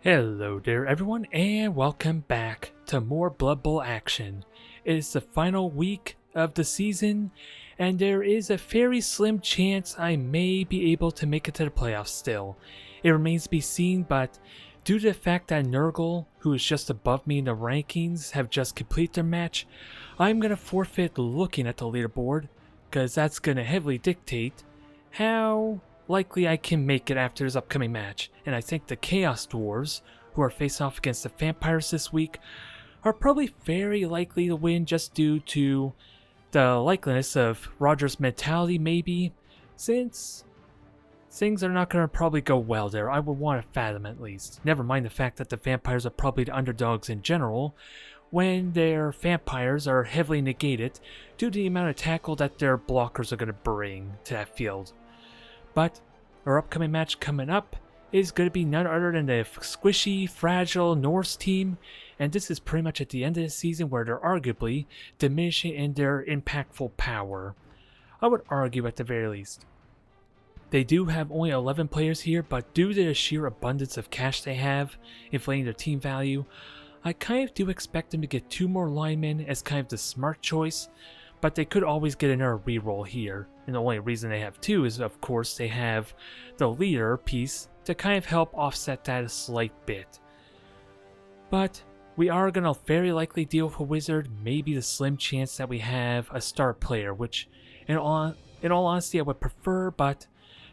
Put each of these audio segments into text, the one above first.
Hello there everyone and welcome back to more Blood Bowl action. It is the final week of the season and there is a very slim chance I may be able to make it to the playoffs still. It remains to be seen, but due to the fact that Nurgle, who is just above me in the rankings, have just completed their match, I'm going to forfeit looking at the leaderboard because that's going to heavily dictate how likely I can make it after this upcoming match, and I think the Chaos Dwarves, who are facing off against the Vampires this week, are probably very likely to win just due to the likeliness of Roger's mentality maybe, since things are not going to probably go well there. I would want to fathom at least. Never mind the fact that the Vampires are probably the underdogs in general, when their vampires are heavily negated due to the amount of tackle that their blockers are going to bring to that field. But our upcoming match coming up is going to be none other than the squishy, fragile Norse team, and this is pretty much at the end of the season where they're arguably diminishing in their impactful power. I would argue at the very least. They do have only 11 players here, but due to the sheer abundance of cash they have, inflating their team value, I kind of do expect them to get 2 more linemen as kind of the smart choice, but they could always get another reroll here. And the only reason they have 2 is, of course, they have the leader piece to kind of help offset that a slight bit. But we are going to very likely deal with a wizard, maybe the slim chance that we have a star player, which in all honesty I would prefer, but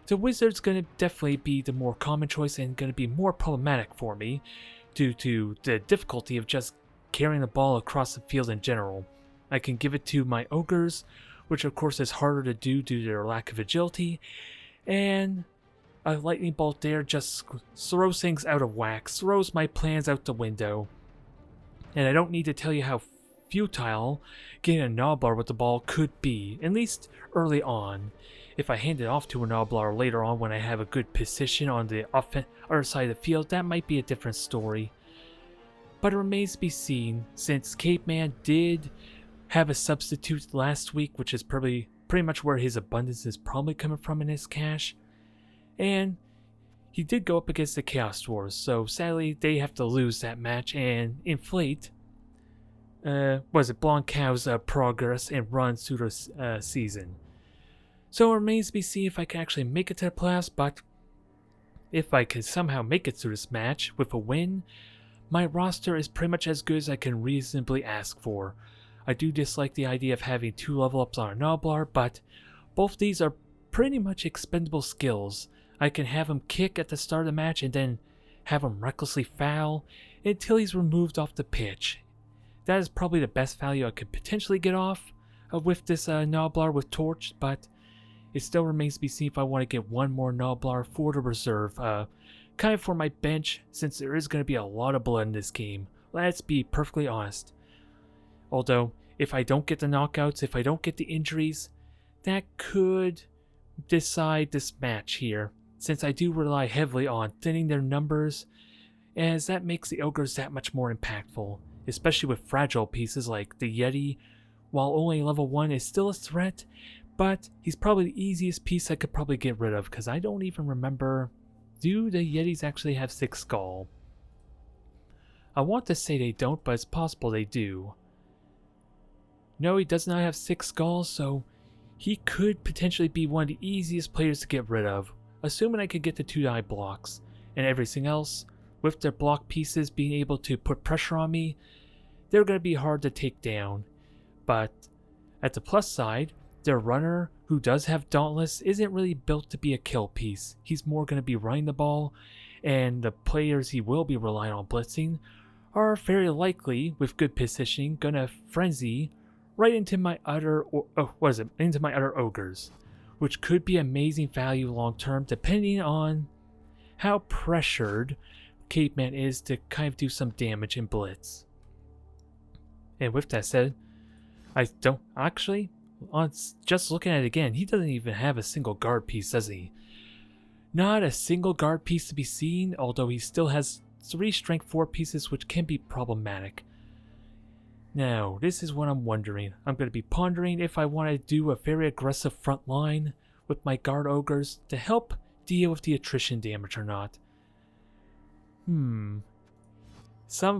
the wizard's going to definitely be the more common choice and going to be more problematic for me due to the difficulty of just carrying the ball across the field in general. I can give it to my Ogres, which of course is harder to do due to their lack of agility, and a lightning bolt there just throws things out of whack, throws my plans out the window. And I don't need to tell you how futile getting a Nobblar with the ball could be, at least early on. If I hand it off to a Nobblar later on when I have a good position on the other side of the field, that might be a different story. But it remains to be seen, since Caveman did have a substitute last week, which is pretty much where his abundance is probably coming from in his cash. And he did go up against the Chaos Dwarves, so sadly they have to lose that match and inflate Blancow's progress and runs through the season. So it remains to be seen if I can actually make it to the playoffs, but if I can somehow make it through this match with a win, my roster is pretty much as good as I can reasonably ask for. I do dislike the idea of having 2 level ups on a Nobblar, but both these are pretty much expendable skills. I can have him kick at the start of the match and then have him recklessly foul until he's removed off the pitch. That is probably the best value I could potentially get off with this Nobblar with Torch, but it still remains to be seen if I want to get 1 more Nobblar for the reserve, kind of for my bench, since there is going to be a lot of blood in this game. Let's be perfectly honest. Although, if I don't get the knockouts, if I don't get the injuries, that could decide this match here, since I do rely heavily on thinning their numbers, as that makes the Ogres that much more impactful, especially with fragile pieces like the Yeti. While only level 1 is still a threat, but he's probably the easiest piece I could probably get rid of, because I don't even remember, do the Yetis actually have 6 skull? I want to say they don't, but it's possible they do. No, he does not have 6 skulls, so he could potentially be one of the easiest players to get rid of, assuming I could get the 2-die blocks, and everything else, with their block pieces being able to put pressure on me, they're going to be hard to take down. But at the plus side, their runner, who does have Dauntless, isn't really built to be a kill piece. He's more going to be running the ball, and the players he will be relying on blitzing are very likely, with good positioning, going to frenzy right into my other Ogres, which could be amazing value long term depending on how pressured Caveman is to kind of do some damage in blitz. And with that said, I don't actually, on just looking at it again, he doesn't even have a single guard piece, does he? Not a single guard piece to be seen, although he still has 3 strength 4 pieces, which can be problematic. Now, this is what I'm wondering. I'm going to be pondering if I want to do a very aggressive front line with my guard ogres to help deal with the attrition damage or not. Some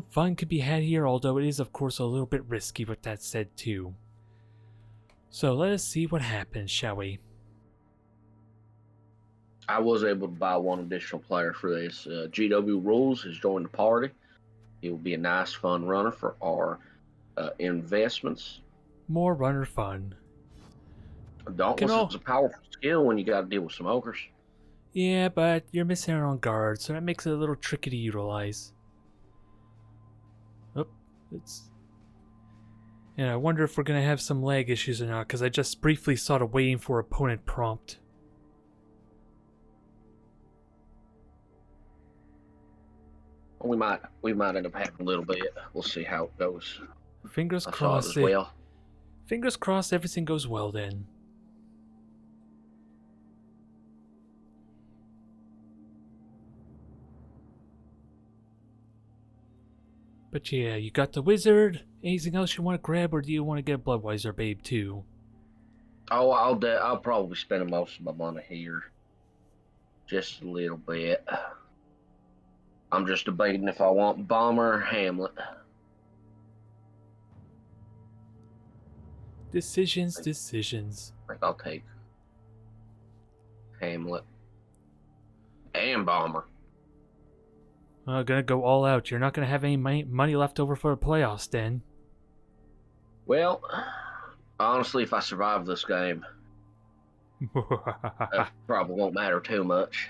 fun could be had here, although it is of course a little bit risky with that said too. So let us see what happens, shall we? I was able to buy one additional player for this. GW Rules has joined the party. He will be a nice, fun runner for our investments. More runner fun. Dauntless is a powerful skill when you got to deal with some ogres. Yeah, but you're missing out on guards, so that makes it a little tricky to utilize. Oh, it's... And I wonder if we're going to have some lag issues or not, because I just briefly saw the waiting for opponent prompt. We might end up having a little bit. We'll see how it goes. Fingers crossed. As well. Fingers crossed everything goes well then. But yeah, you got the wizard. Anything else you want to grab, or do you want to get a Bloodweiser babe too? Oh, I'll probably spend most of my money here. Just a little bit. I'm just debating if I want Bomber or Hamlet. Decisions. I think I'll take Hamlet and Bomber. Gonna go all out. You're not gonna have any money left over for the playoffs then. Well, honestly, if I survive this game, that probably won't matter too much.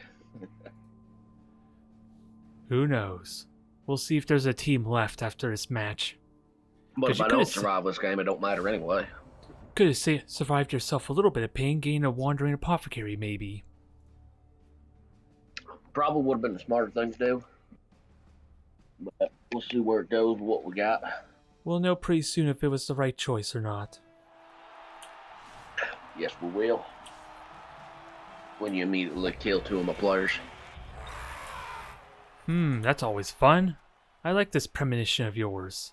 Who knows? We'll see if there's a team left after this match. But if I don't survive this game, it don't matter anyway. Could have survived yourself a little bit of pain, gaining a wandering apothecary, maybe. Probably would have been the smarter thing to do. But we'll see where it goes, what we got. We'll know pretty soon if it was the right choice or not. Yes, we will. When you immediately kill two of my players. That's always fun. I like this premonition of yours.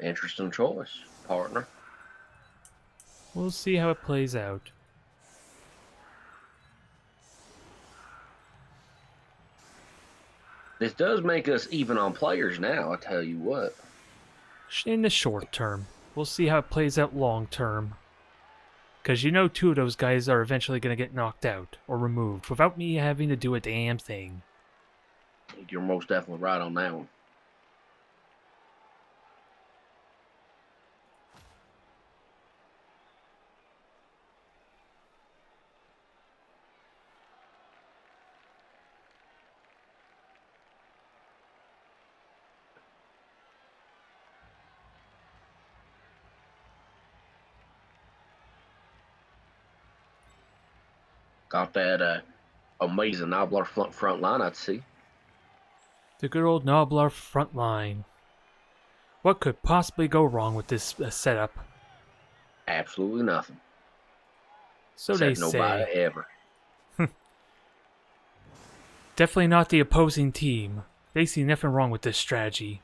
Interesting choice, partner. We'll see how it plays out. This does make us even on players now, I tell you what. In the short term. We'll see how it plays out long term. Because you know two of those guys are eventually going to get knocked out or removed without me having to do a damn thing. You're most definitely right on that one. Got that amazing Noblar front line, I'd see. The good old Noblar front line. What could possibly go wrong with this setup? Absolutely nothing. So they say. Nobody ever. Definitely not the opposing team. They see nothing wrong with this strategy.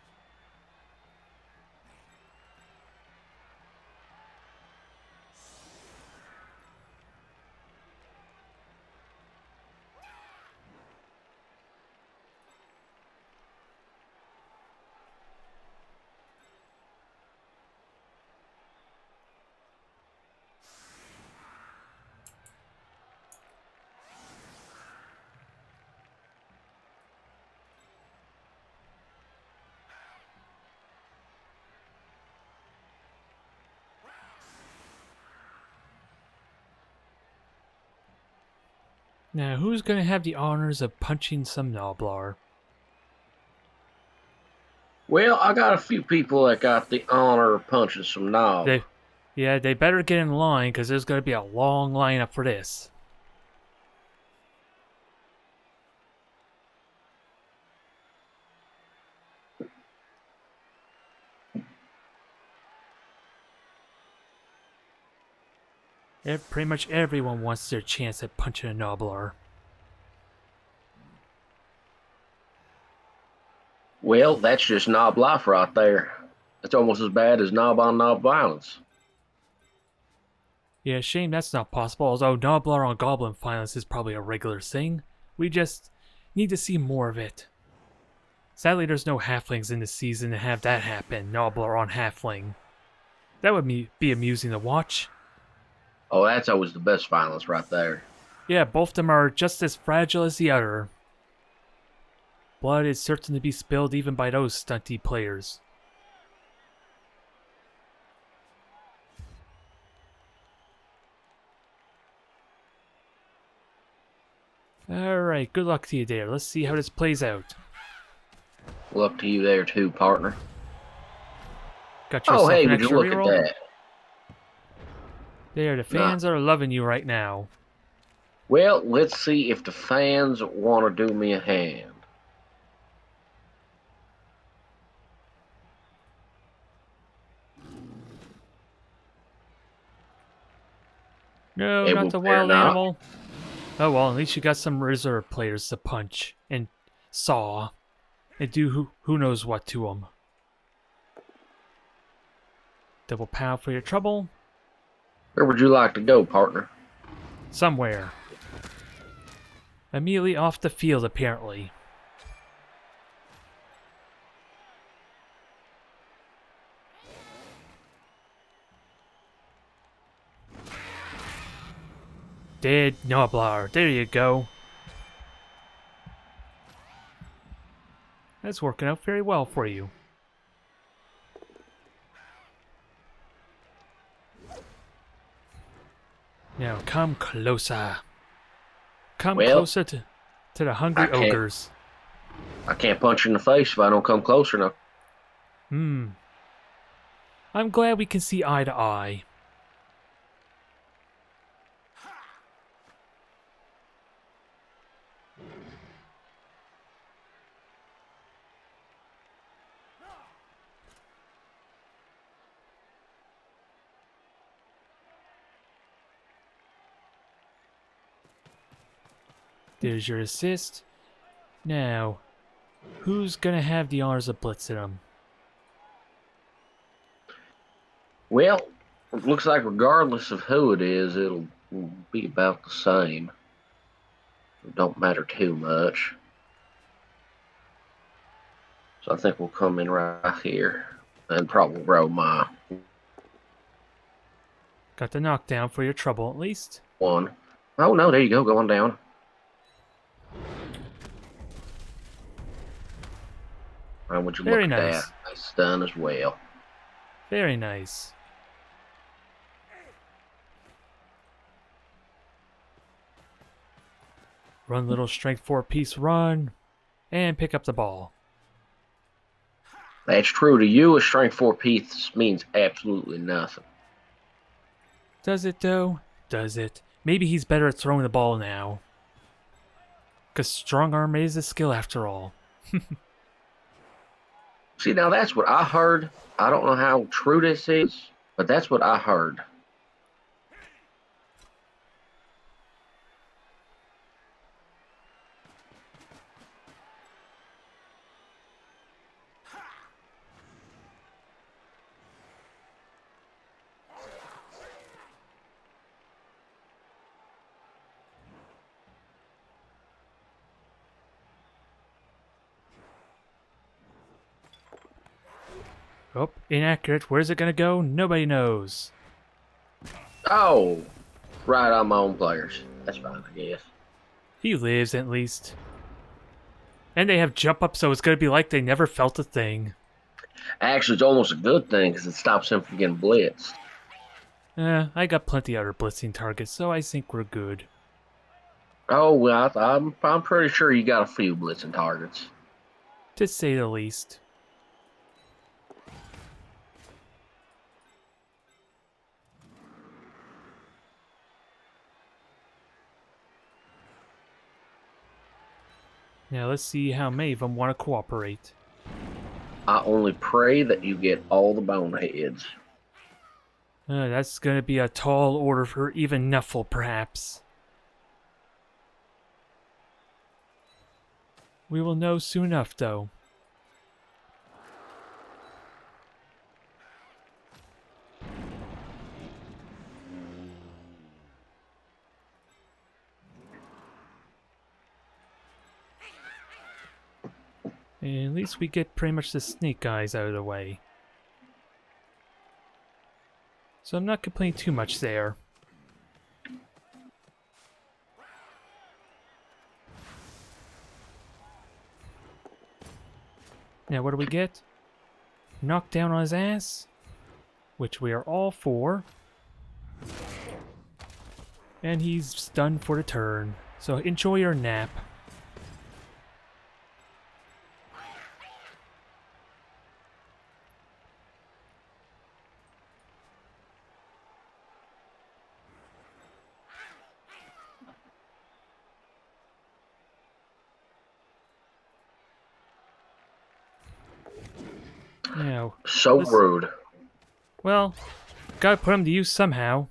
Now, who's going to have the honors of punching some Noblar? Well, I got a few people that got the honor of punching some Nob. They better get in line, because there's going to be a long lineup for this. Pretty much everyone wants their chance at punching a Noblar. Well, that's just Nob life right there. It's almost as bad as knob on knob violence. Yeah, shame that's not possible, although Nobbler on Goblin violence is probably a regular thing. We just need to see more of it. Sadly, there's no halflings in this season to have that happen, Nobbler on halfling. That would be amusing to watch. Oh, that's always the best violence right there. Yeah, both of them are just as fragile as the other. Blood is certain to be spilled even by those stunty players. Alright, good luck to you there. Let's see how this plays out. Well, up to you there too, partner. Got Oh, yourself hey, an would you extra look at reroll? that? There, the Nah. fans are loving you right now. Well, let's see if the fans want to do me a hand. No, It not will the bear wild not. animal. Oh well, at least you got some reserve players to punch and saw and do who knows what to them. Double pound for your trouble. Where would you like to go, partner? Somewhere. Immediately off the field, apparently. Dead Noblar. There you go. That's working out very well for you. Now come closer. Come Well, closer to the I hungry can't. ogres. I can't punch you in the face if I don't come close enough. I'm glad we can see eye to eye. There's your assist. Now, who's gonna have the honors of blitzing him? Well, it looks like regardless of who it is, it'll be about the same. It don't matter too much. So I think we'll come in right here and probably roll my Got the knockdown for your trouble at least. one. Oh no, there you go, going down. And would you Very look at nice. that? That's done as well. Very nice. Run little strength 4 piece run. And pick up the ball. That's true. To you, a strength 4 piece means absolutely nothing. Does it though? Does it? Maybe he's better at throwing the ball now. Because strong arm is a skill after all. See, now that's what I heard. I don't know how true this is, but that's what I heard. Oh, inaccurate. Where's it gonna go? Nobody knows. Oh, right on my own players. That's fine, I guess. He lives at least. And they have jump up, so it's gonna be like they never felt a thing. Actually, it's almost a good thing because it stops him from getting blitzed. I got plenty other blitzing targets, so I think we're good. Oh, well, I'm pretty sure you got a few blitzing targets. To say the least. Now let's see how many of them want to cooperate. I only pray that you get all the boneheads. That's gonna be a tall order for even Nuffle, perhaps. We will know soon enough, though. And at least we get pretty much the snake guys out of the way. So I'm not complaining too much there. Now what do we get? Knocked down on his ass, which we are all for. And he's stunned for the turn. So enjoy your nap. Now, So rude. well, gotta put him to use somehow.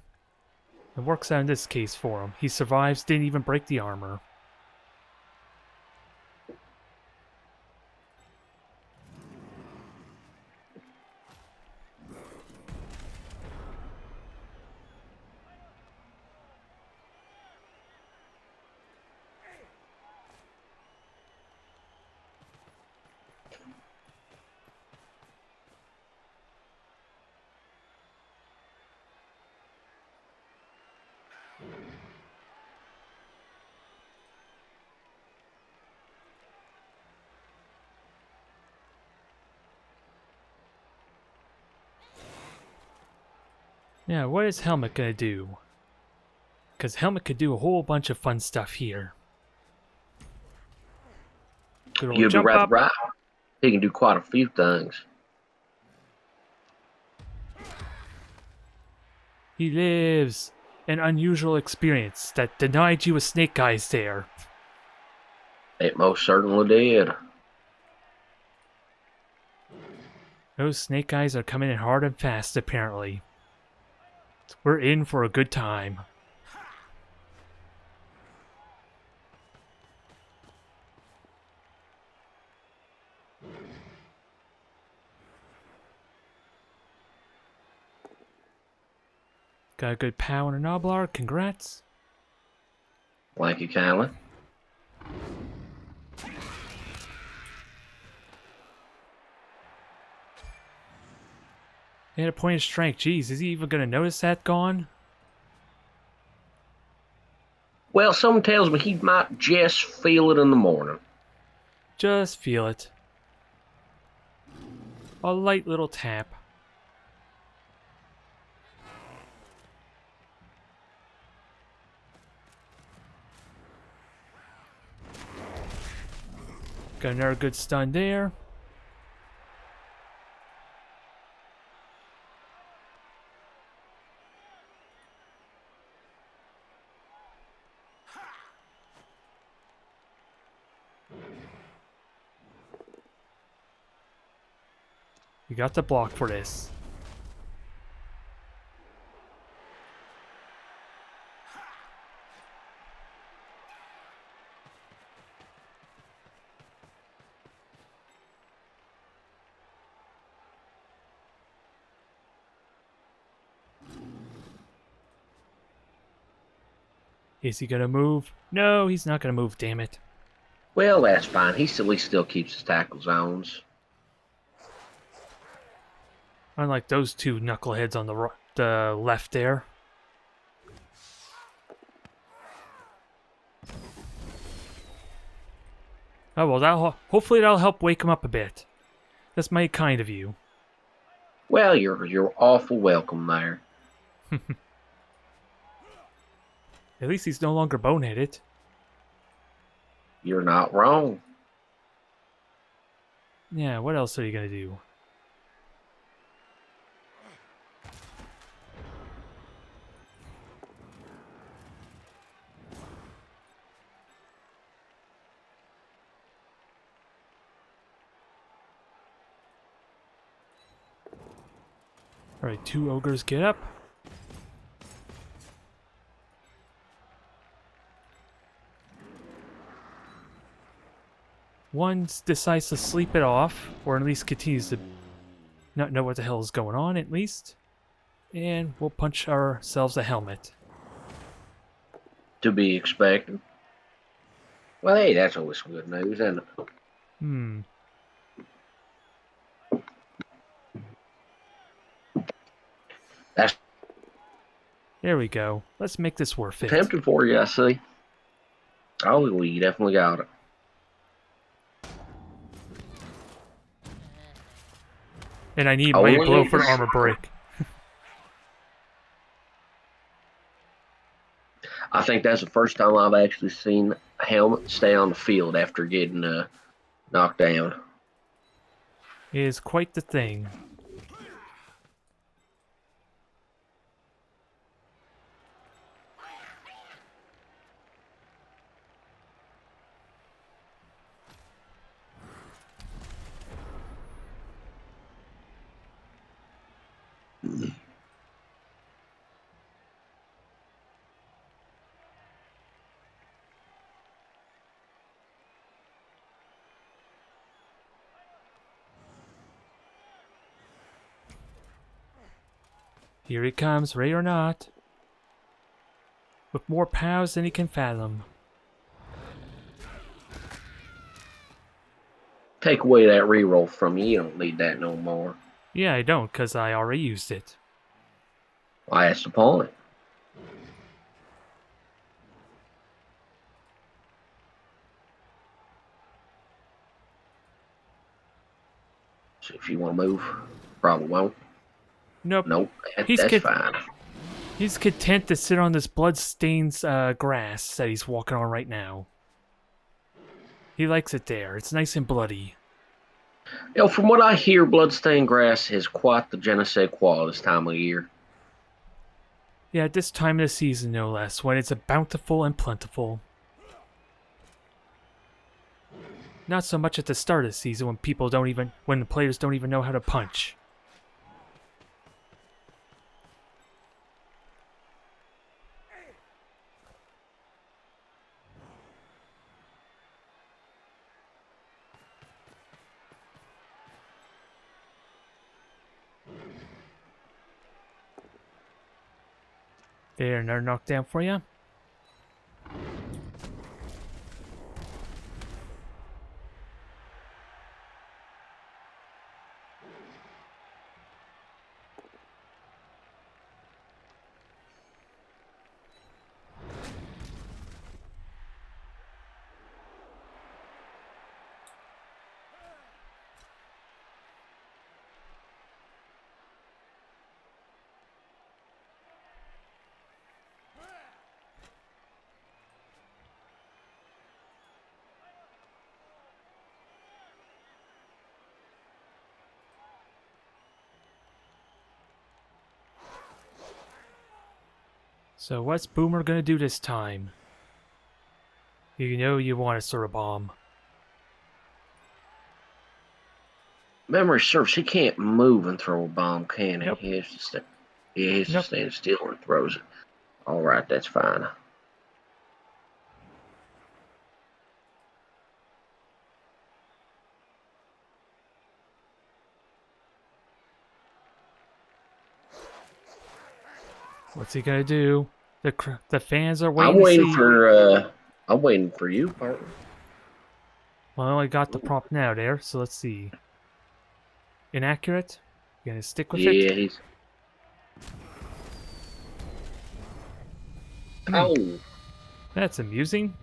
It works out in this case for him. He survives, didn't even break the armor. Now, what is Helmet gonna do? Because Helmet could do a whole bunch of fun stuff here. Good old You'd be jump rather up. right. He can do quite a few things. He lives. An unusual experience that denied you a snake eyes there. It most certainly did. Those snake eyes are coming in hard and fast, apparently. We're in for a good time. Got a good pow and a Noblar, congrats. Thank you kindly. And a point of strength, jeez, is he even gonna notice that gone? Well, someone tells me he might just feel it in the morning. Just feel it. A light little tap. Got another good stun there. You got the block for this. Is he gonna move? No, he's not gonna move, damn it. Well, that's fine. He at least still keeps his tackle zones. Unlike those two knuckleheads on the left there. Oh well, hopefully that'll help wake him up a bit. That's mighty kind of you. Well, you're awful welcome there. At least he's no longer boneheaded. You're not wrong. Yeah, what else are you gonna do? Alright, 2 ogres get up. One decides to sleep it off, or at least continues to not know what the hell is going on, at least. And we'll punch ourselves a helmet. To be expected. Well, hey, that's always good news, isn't it? That's There we go. Let's make this worth it. tempting for you, I see. Oh, well, you definitely got it. And I need Oh, my well, blow for yes. armor break. I think that's the first time I've actually seen a helmet stay on the field after getting knocked down. It is quite the thing. Here he comes, ready or not. With more powers than he can fathom. Take away that reroll from you. You don't need that no more. Yeah, I don't, because I already used it. I asked upon it. So if you want to move, probably won't. Nope. Nope, He's that's fine. He's content to sit on this bloodstained grass that he's walking on right now. He likes it there. It's nice and bloody. You know, from what I hear, bloodstained grass is quite the je ne sais quoi this time of year. Yeah, at this time of the season, no less, when it's a bountiful and plentiful. Not so much at the start of the season when when the players don't even know how to punch. There, another knockdown for you. So what's Boomer gonna do this time? You know you want to throw a bomb. Memory serves, he can't move and throw a bomb, can he? Nope. He has to stay. He has to Nope. stand still and throws it. All right, that's fine. What's he gonna do? The fans are I'm waiting to waiting see. for I'm waiting for you, partner. Well, I only got the prompt now there, so let's see. Inaccurate? You gonna stick with it? Yeah, he's. Oh, That's amusing.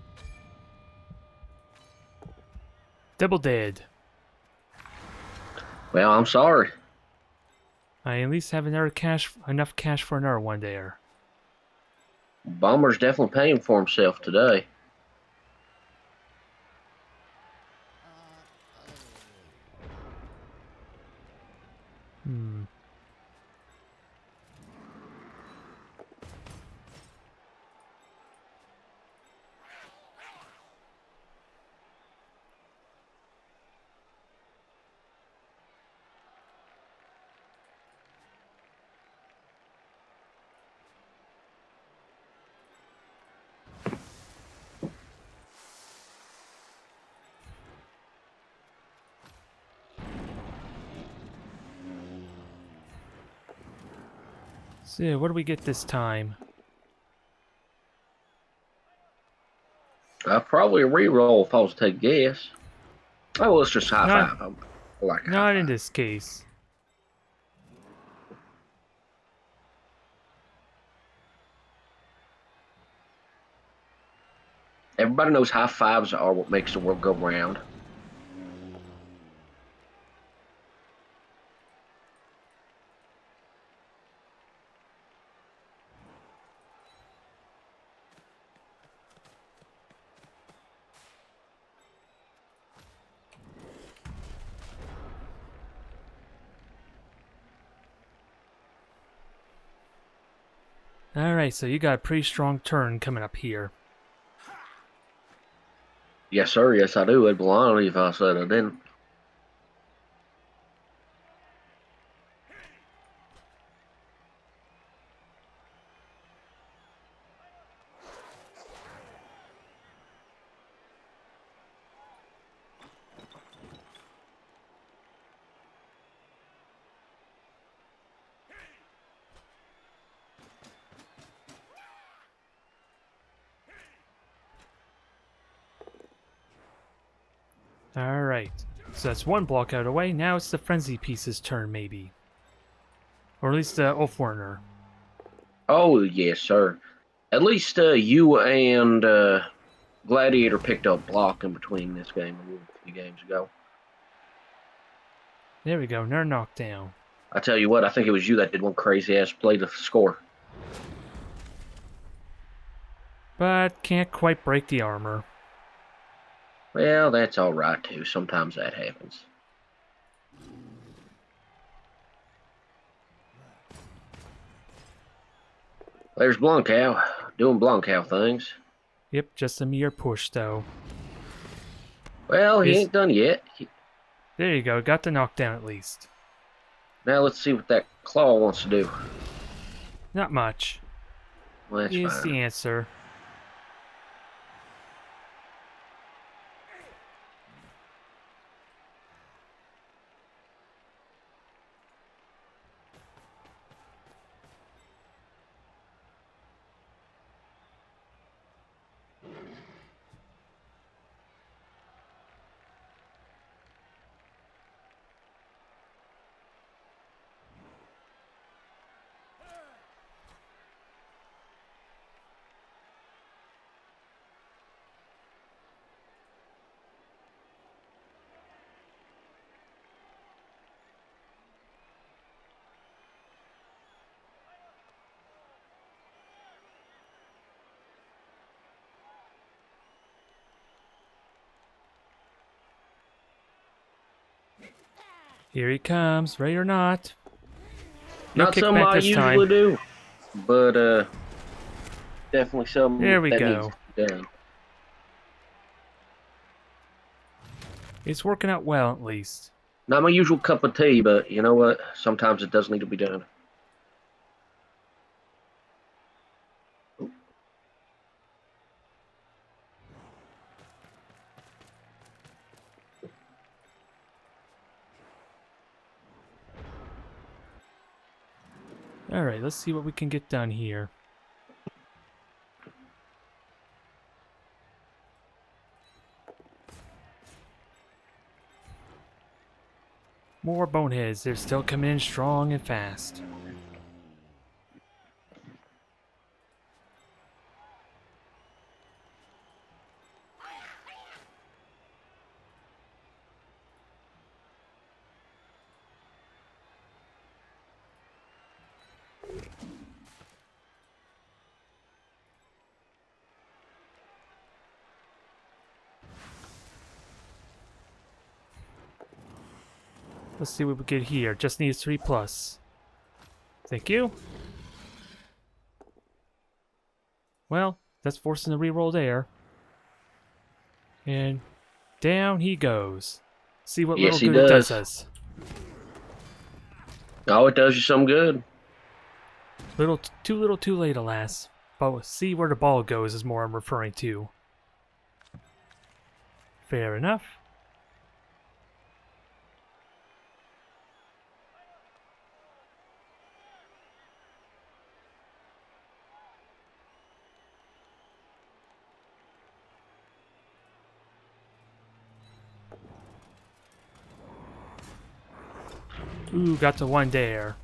Double dead. well, I'm sorry. I at least have enough cash for another one there. Bomber's definitely paying for himself today. Hmm. So, what do we get this time? Probably a reroll if I was to take a guess. Oh, let's just high Not, five. I like a high not in five. this case. Everybody knows high fives are what makes the world go round. Alright, so you got a pretty strong turn coming up here. Yes, sir. Yes, I do. It'd be lying if I said I didn't. Alright, so that's one block out of the way. Now it's the Frenzy Piece's turn, maybe. Or at least the Ulfwerner. Oh, yes, sir. At least you and Gladiator picked up block in between this game a few games ago. There we go, another knockdown. I tell you what, I think it was you that did one crazy ass play to score. But can't quite break the armor. Well, that's all right too. Sometimes that happens. There's Blunkow doing Blunkow things. Yep, just a mere push though. Well, he ain't done yet. There you go, got the knockdown at least. Now let's see what that claw wants to do. Not much. Well, that's Is fine. the answer. Here he comes, ready or not. No Not something I usually do, but definitely something There we that go. needs to be done. It's working out well at least. Not my usual cup of tea, but you know what? Sometimes it does need to be done. Alright, let's see what we can get done here. More boneheads, they're still coming in strong and fast. Let's see what we get here. Just needs 3+. Thank you. Well, that's forcing the reroll there. And down he goes. See what Yes, little he good it does. does us. Oh, it does you some good. Too little too late, alas. But we'll see where the ball goes is more I'm referring to. Fair enough. Ooh, got to one there.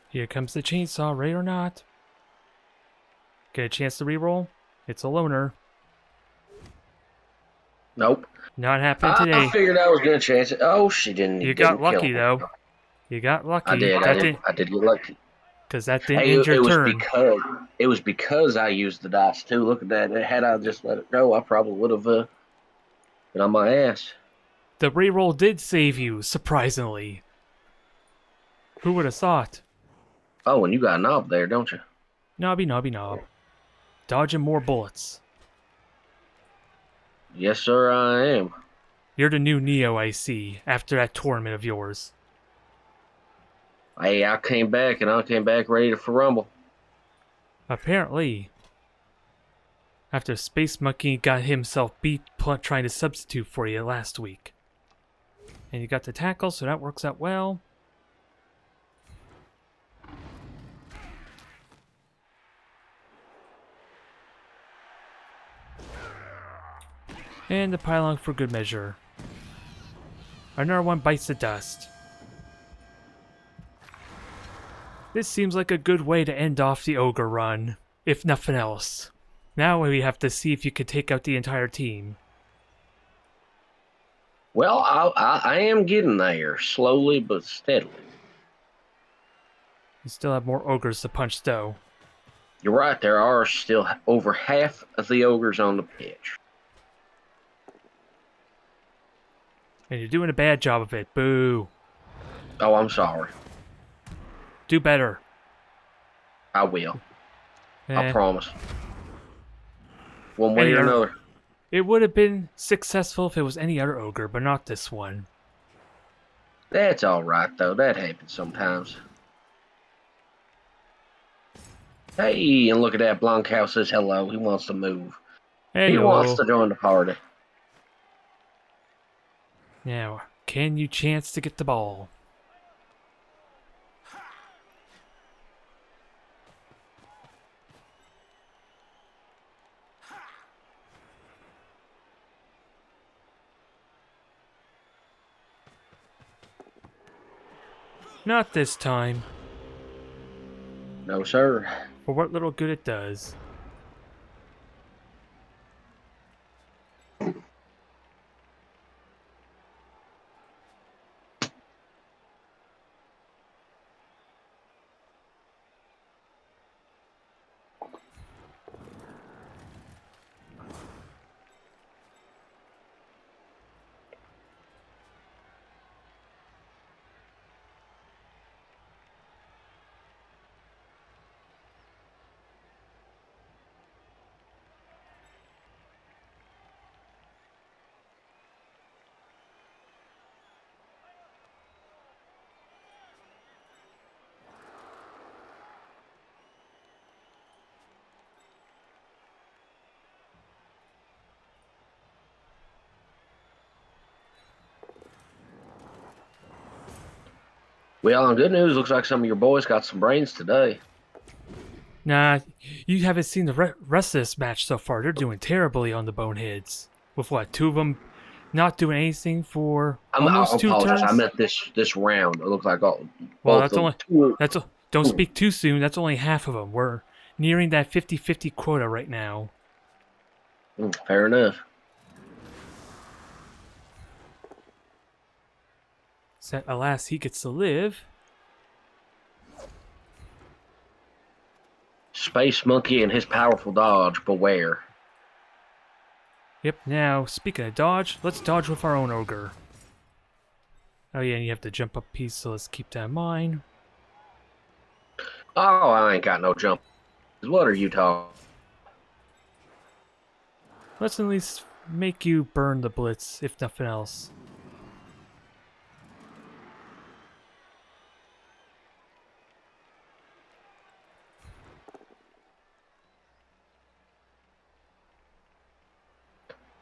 Here comes the chainsaw, right or not? Get a chance to reroll? It's a loner. Nope. Not happening I today. figured I was gonna chance it. Oh, she You didn't got kill lucky, me. though. You got lucky. I did. I did get lucky. Because that didn't Hey, end your it was turn. because I used the dice too. Look at that. Had I just let it go, I probably would have been on my ass. The reroll did save you, surprisingly. Who would have thought? Oh, and you got a knob there, don't you? Knobby, knobby, knob. Dodging more bullets. Yes, sir, I am. You're the new Neo, I see, after that tournament of yours. Hey, I came back ready for Rumble. Apparently. After Space Monkey got himself beat trying to substitute for you last week. And you got the tackle, so that works out well. And the pylon for good measure. Another one bites the dust. This seems like a good way to end off the ogre run, if nothing else. Now we have to see if you can take out the entire team. Well, I am getting there, slowly but steadily. You still have more ogres to punch, though. You're right, there are still over half of the ogres on the pitch. And you're doing a bad job of it. Boo. Oh, I'm sorry. Do better. I will. I promise. One way Any or other- another. It would have been successful if it was any other ogre, but not this one. That's all right, though. That happens sometimes. Hey, and look at that. Blancao says hello. He wants to move. Hey, He wants to join the party. Now, can you chance to get the ball? Not this time. No, sir. For what little good it does. Well, on good news, looks like some of your boys got some brains today. Nah, you haven't seen the rest of this match so far. They're doing terribly on the Boneheads. With what, two of them not doing anything for almost two turns? I meant this round. It looks like Well, both that's only two. don't speak too soon. That's only half of them. We're nearing that 50-50 quota right now. Fair enough. So, alas, he gets to live. Space Monkey and his powerful dodge. Beware. Yep, now, speaking of dodge, let's dodge with our own ogre. Oh yeah, and you have the jump up piece, so let's keep that in mind. Oh, I ain't got no jump. What are you talking? Let's at least make you burn the blitz, if nothing else.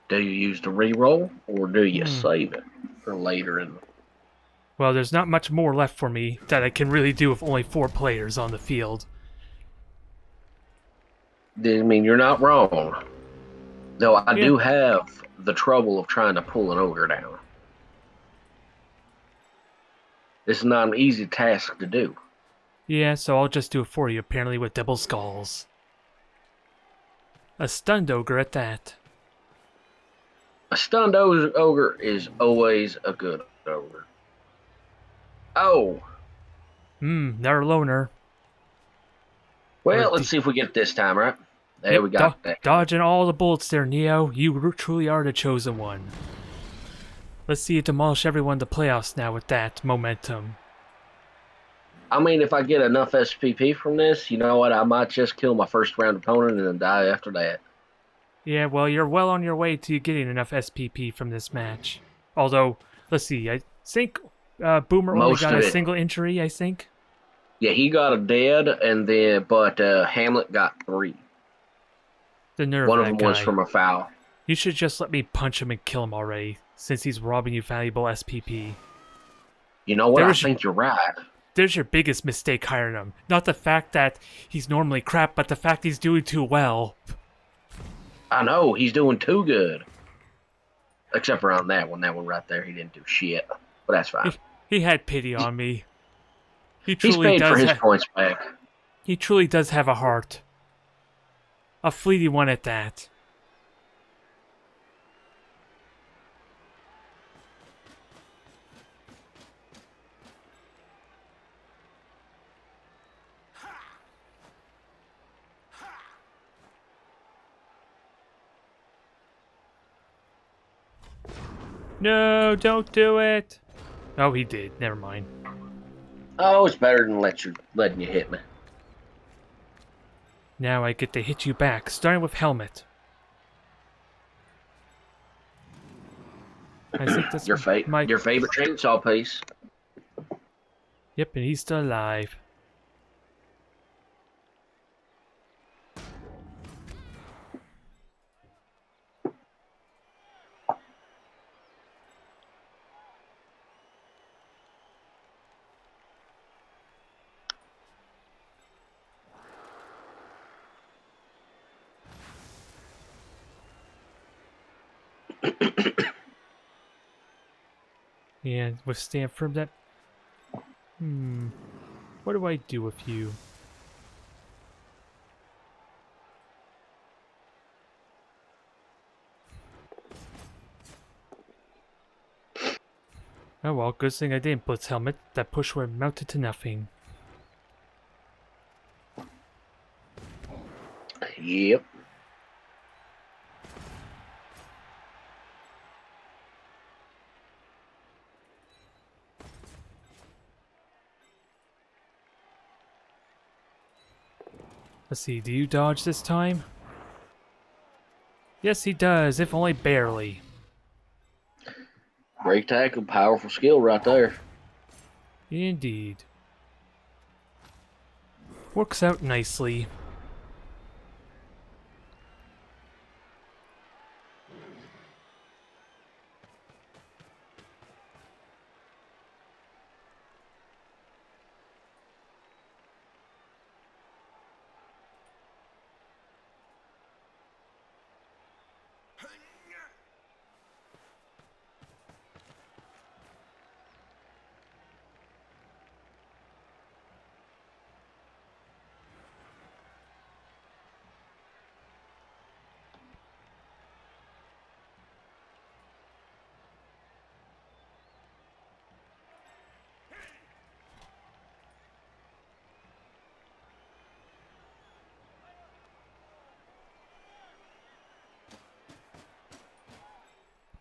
Do you use the reroll or do you save it for later in the... Well, there's not much more left for me that I can really do with only 4 players on the field. I mean, you're not wrong. Though I do have the trouble of trying to pull an ogre down. This is not an easy task to do. Yeah, so I'll just do it for you, apparently with double skulls. A stunned ogre at that. A stunned ogre is always a good ogre. Oh, Another loner. Or well, let's see if we get it this time, right? There yep, we got that. dodging all the bullets there, Neo. You truly are the chosen one. Let's see you demolish everyone in the playoffs now with that momentum. I mean, if I get enough SPP from this, you know what? I might just kill my first round opponent and then die after that. Yeah, well, you're well on your way to getting enough SPP from this match. Although, let's see, I think Boomer only Most got of a it. single injury, I think. Yeah, he got a dead, and then but Hamlet got 3. The nerve One of of that them was guy. from a foul. You should just let me punch him and kill him already, since he's robbing you valuable SPP. You know what? I think you're right. There's your biggest mistake hiring him. Not the fact that he's normally crap, but the fact he's doing too well. I know, he's doing too good. Except for on that one right there, he didn't do shit. But that's fine. He had pity on me. He's paid for his points back. He truly does have a heart. A fleeting one at that. No, don't do it. Oh, he did. Never mind. Oh, it's better than letting you hit me. Now I get to hit you back, starting with helmet. I think that's your favorite chainsaw piece. Yep, and he's still alive. And withstand from that. What do I do with you? Oh well, good thing I didn't blitz helmet. That push would have mounted to nothing. Yep. Let's see, do you dodge this time? Yes, he does, if only barely. Break tackle, powerful skill right there. Indeed. Works out nicely.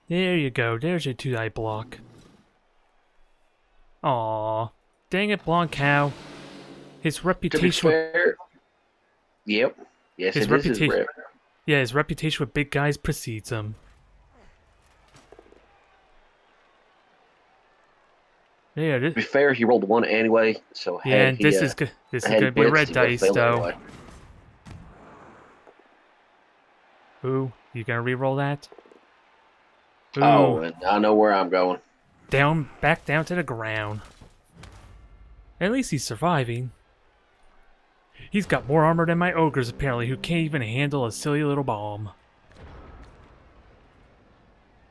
There you go, there's your 2-die block. Aww. Dang it, Blonde Cow. His reputation fair, yep. Yes, his reputation. Yeah, his reputation with big guys precedes him. Yeah, to be fair, he rolled 1 anyway, so yeah, and this is gonna be a red dice though. Anyway. Ooh, you gonna re-roll that? Ooh. Oh, and I know where I'm going. Back down to the ground. At least he's surviving. He's got more armor than my ogres apparently, who can't even handle a silly little bomb.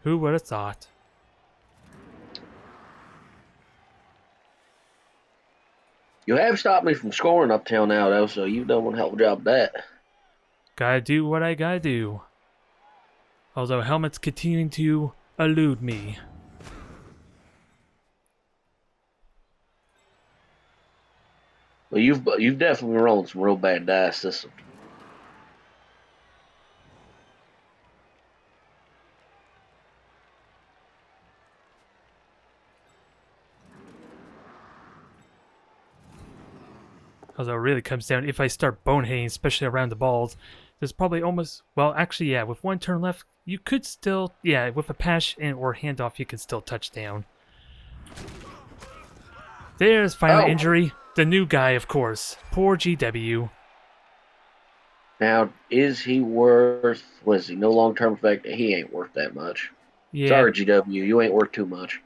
Who would have thought? You have stopped me from scoring up till now, though, so you've done one hell of a job of that. Gotta do what I gotta do. Although Helmet's continuing to elude me. Well, you've definitely been rolling some real bad dice this. Although it really comes down, if I start boneheading, especially around the balls, there's probably almost, well, actually, yeah, with one turn left, you could still, yeah, with a pass and or handoff, you can still touch down. There's final Oh, injury. The new guy, of course. Poor GW. now is he worth? Was he no long-term effect? He ain't worth that much. Yeah, Sorry, GW, you ain't worth too much.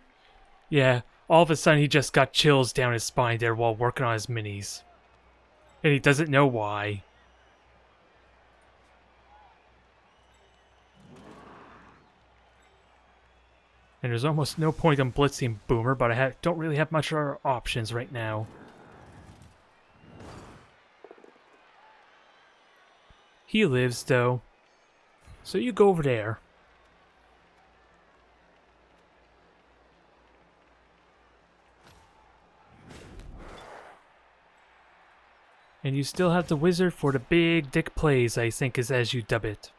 yeah. All of a sudden, he just got chills down his spine there while working on his minis. And he doesn't know why. And there's almost no point in blitzing Boomer, but I don't really have much other options right now. He lives, though. So you go over there. And you still have the wizard for the big dick plays, I think is as you dub it.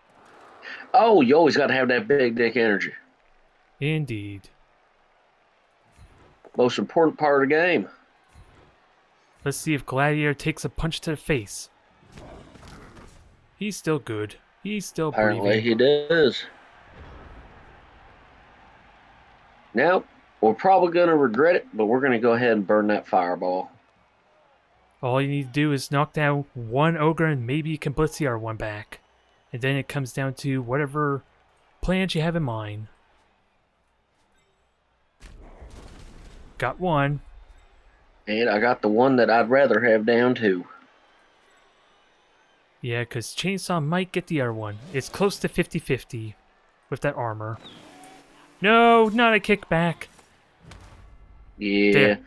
Oh, you always got to have that big dick energy. Indeed. Most important part of the game. Let's see if Gladiator takes a punch to the face. He's still good. He's still Apparently breathing. he does. Now, we're probably going to regret it, but we're going to go ahead and burn that fireball. All you need to do is knock down one ogre and maybe you can blitz the other one back. And then it comes down to whatever plans you have in mind. Got one. And I got the one that I'd rather have down too. Yeah, because Chainsaw might get the other one. It's close to 50-50 with that armor. No, not a kickback. Yeah. There.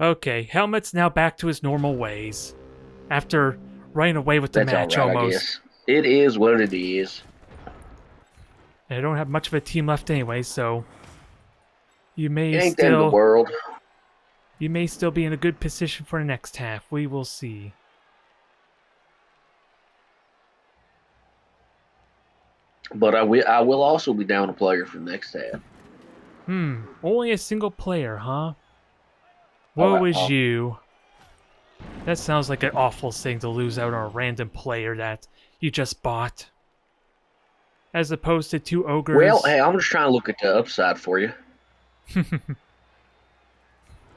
Okay, Helmet's now back to his normal ways. After running away with the That's match all right, I almost. guess. It is what it is. And I don't have much of a team left anyway, so you may It ain't the end of the still world. be in a good position for the next half. We will see. But I will also be down a player for the next half. Only a single player, huh? All Woe right, is Paul. you. That sounds like an awful thing to lose out on a random player that you just bought. As opposed to two ogres. Well, hey, I'm just trying to look at the upside for you.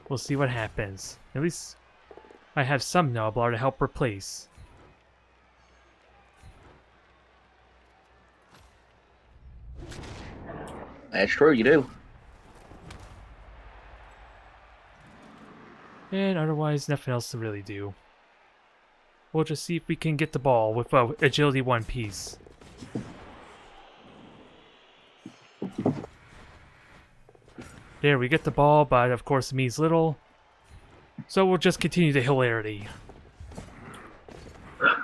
We'll see what happens. At least I have some Noblar to help replace. That's true, you do. And otherwise, nothing else to really do. We'll just see if we can get the ball with Agility 1 piece. There, we get the ball, but of course it means little. So we'll just continue the hilarity.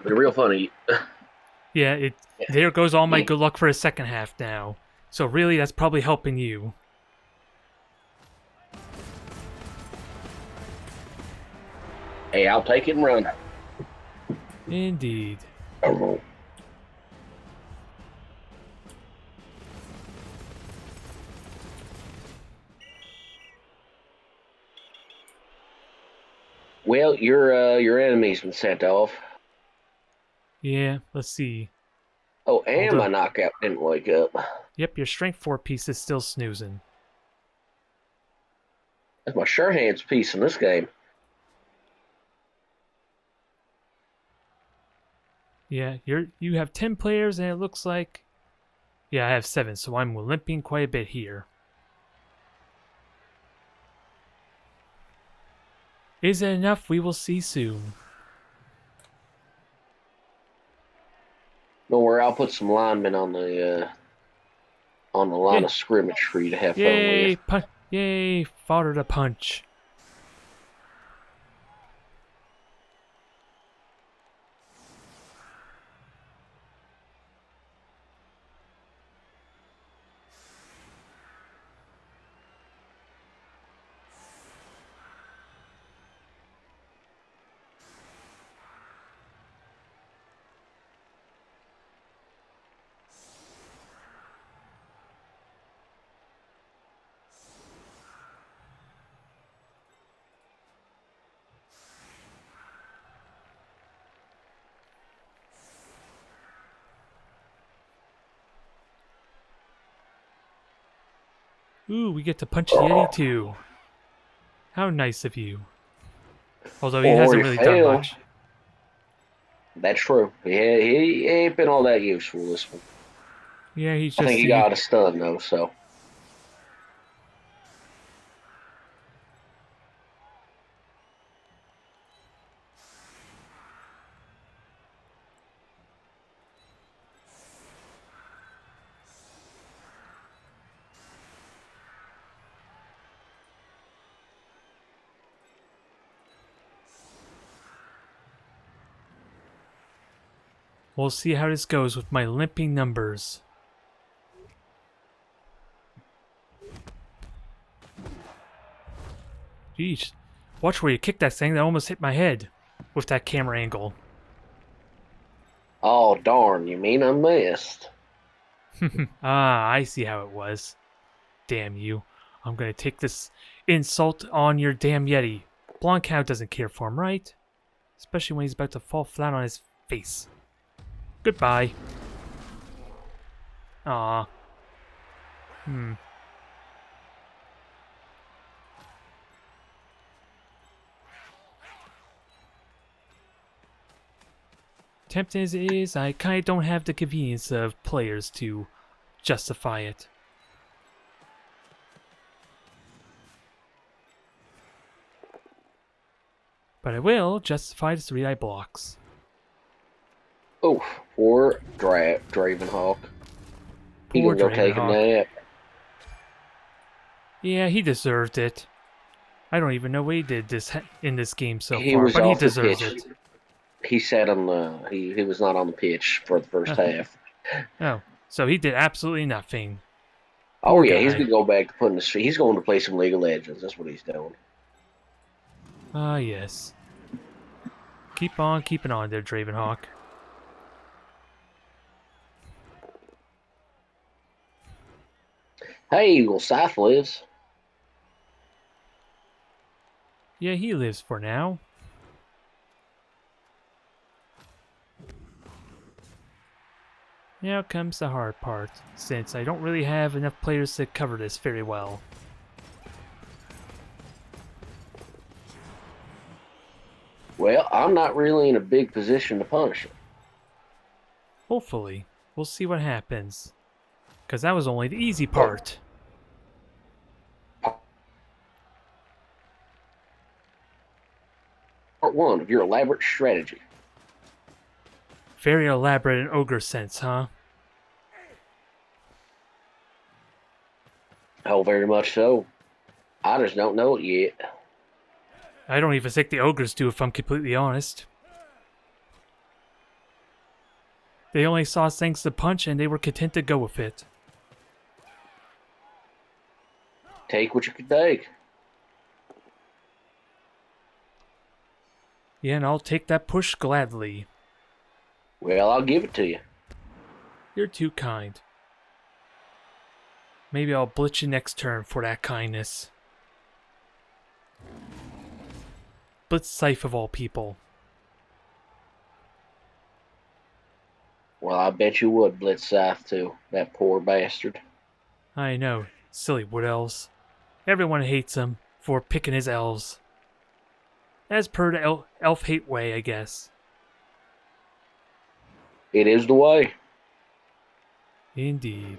They're real funny. Yeah, there goes all my good luck for the second half now. So really, that's probably helping you. Hey, I'll take it and run. Indeed. Well, your enemy's been sent off. Yeah, let's see. Oh, and Hold my up. knockout didn't wake up. Yep, your strength 4 piece is still snoozing. That's my sure hands piece in this game. Yeah, you have 10 players and it looks like... Yeah, I have 7, so I'm limping quite a bit here. Is it enough? We will see soon. Don't worry, I'll put some linemen on the line Yay. of scrimmage for you to have fun Yay! with. Yay! Fodder to punch. Ooh, we get to punch the Yeti too. How nice of you. Although he Or hasn't he really done failed. much. That's true. He ain't been all that useful this one. Yeah, he's I think just he the... got a stun though, so. We'll see how this goes with my limping numbers. Jeez. Watch where you kick that thing. That almost hit my head with that camera angle. Oh darn! You mean I missed? Ah, I see how it was. Damn you. I'm gonna take this insult on your damn Yeti. Blonde doesn't care for him, right? Especially when he's about to fall flat on his face. Goodbye. Ah. Tempting as it is, I kinda don't have the convenience of players to justify it. But I will justify the 3 eye blocks. Oh, poor Dravenhawk. He Poor gonna go take a Dravenhawk. nap. Yeah, he deserved it. I don't even know what he did in this game so He far, was but he off the deserves pitch. it. He sat on the. He was not on the pitch for the first half. Oh, so he did absolutely nothing. Oh Poor yeah, he's guy. gonna go back to putting the. He's going to play some League of Legends. That's what he's doing. Ah, yes. Keep on keeping on there, Dravenhawk. Hey, well, Scythe lives. Yeah, he lives for now. Now comes the hard part, since I don't really have enough players to cover this very well. Well, I'm not really in a big position to punish him. Hopefully, we'll see what happens. Because that was only the easy part. Part one of your elaborate strategy. Very elaborate in ogre sense, huh? Oh, very much so. I just don't know it yet. I don't even think the ogres do, if I'm completely honest. They only saw things to punch and they were content to go with it. Take what you can take. Yeah, and I'll take that push gladly. Well, I'll give it to you. You're too kind. Maybe I'll blitz you next turn for that kindness. Blitz Scythe of all people. Well, I bet you would blitz Scythe too. That poor bastard. I know, silly wood elves. Everyone hates him for picking his elves. As per the elf hate way, I guess. It is the way. Indeed.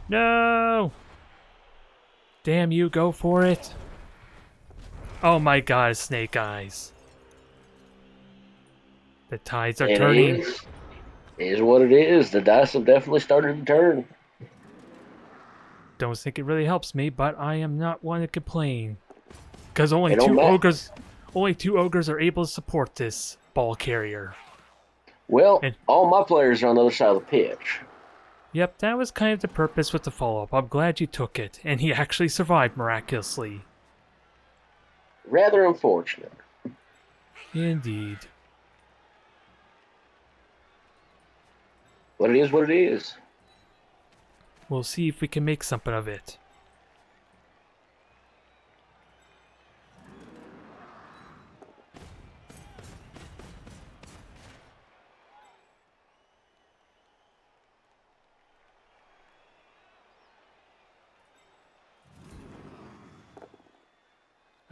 No! Damn you, go for it. Oh my god, Snake Eyes. The tides are It turning. is what it is. The dice have definitely started to turn. Don't think it really helps me, but I am not one to complain. Because only It don't two matter. ogres are able to support this ball carrier. Well, And all my players are on the other side of the pitch. yep, that was kind of the purpose with the follow-up. I'm glad you took it, and he actually survived miraculously. Rather unfortunate. Indeed. But it is what it is. We'll see if we can make something of it.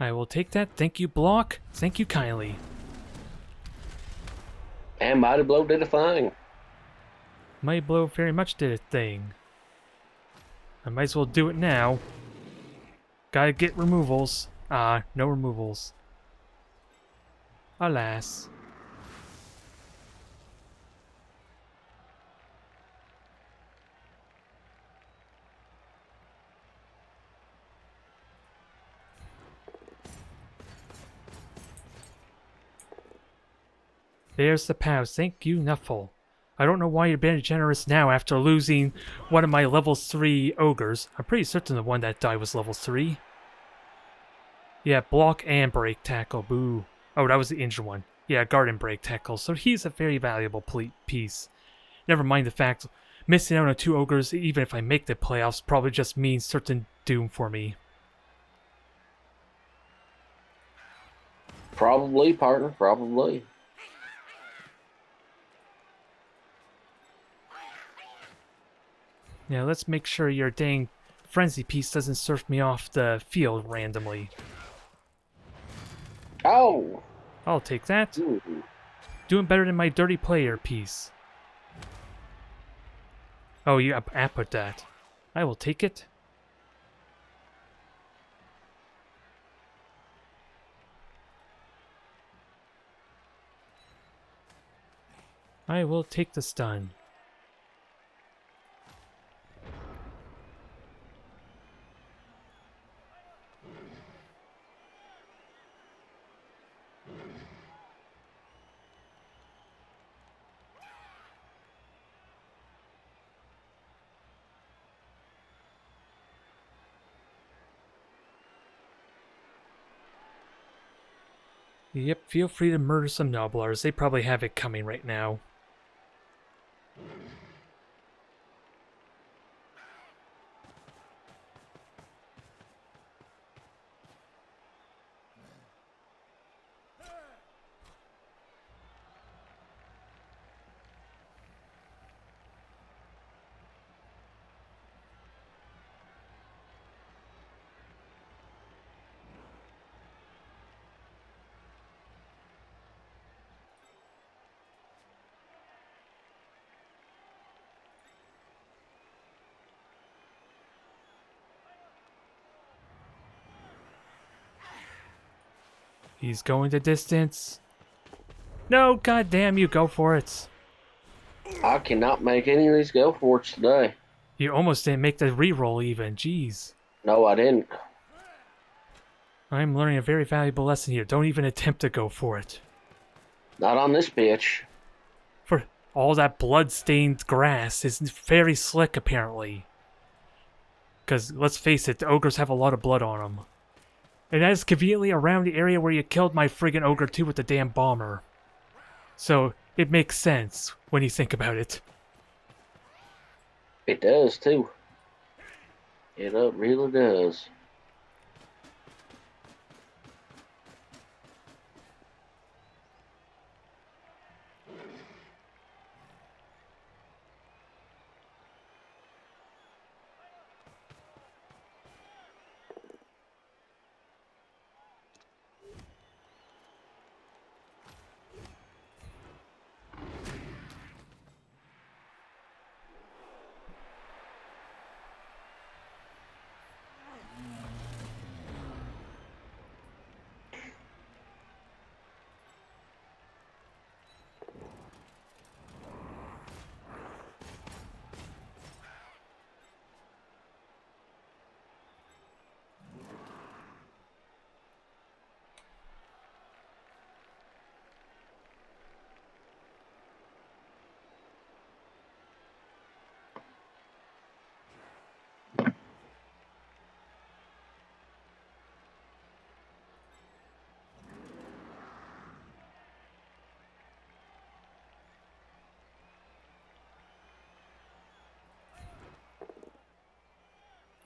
I will take that. Thank you, Block. Thank you kindly. And Mighty Blow did a thing. Mighty Blow very much did a thing. I might as well do it now. Gotta get removals. Ah, no removals. Alas. There's the pals. Thank you, Nuffle. I don't know why you're being generous now after losing one of my level 3 ogres. I'm pretty certain the one that died was level 3. Yeah, block and break tackle. Boo. Oh, that was the injured one. Yeah, guard and break tackle. So he's a very valuable piece. Never mind the fact missing out on 2 ogres, even if I make the playoffs, probably just means certain doom for me. Probably, partner, probably. Yeah, let's make sure your dang frenzy piece doesn't surf me off the field randomly. Oh! I'll take that. Ooh. Doing better than my dirty player piece. Oh, you put that. I will take it. I will take the stun. Yep, feel free to murder some Nobblers. They probably have it coming right now. He's going the distance. No, goddamn you, go for it. I cannot make any of these go for it today. You almost didn't make the reroll even, jeez. No, I didn't. I'm learning a very valuable lesson here. Don't even attempt to go for it. Not on this bitch. For all that blood-stained grass is very slick, apparently. Because, let's face it, the ogres have a lot of blood on them. And that is conveniently around the area where you killed my friggin' ogre too with the damn bomber. So, it makes sense when you think about it. It does, too. It really does.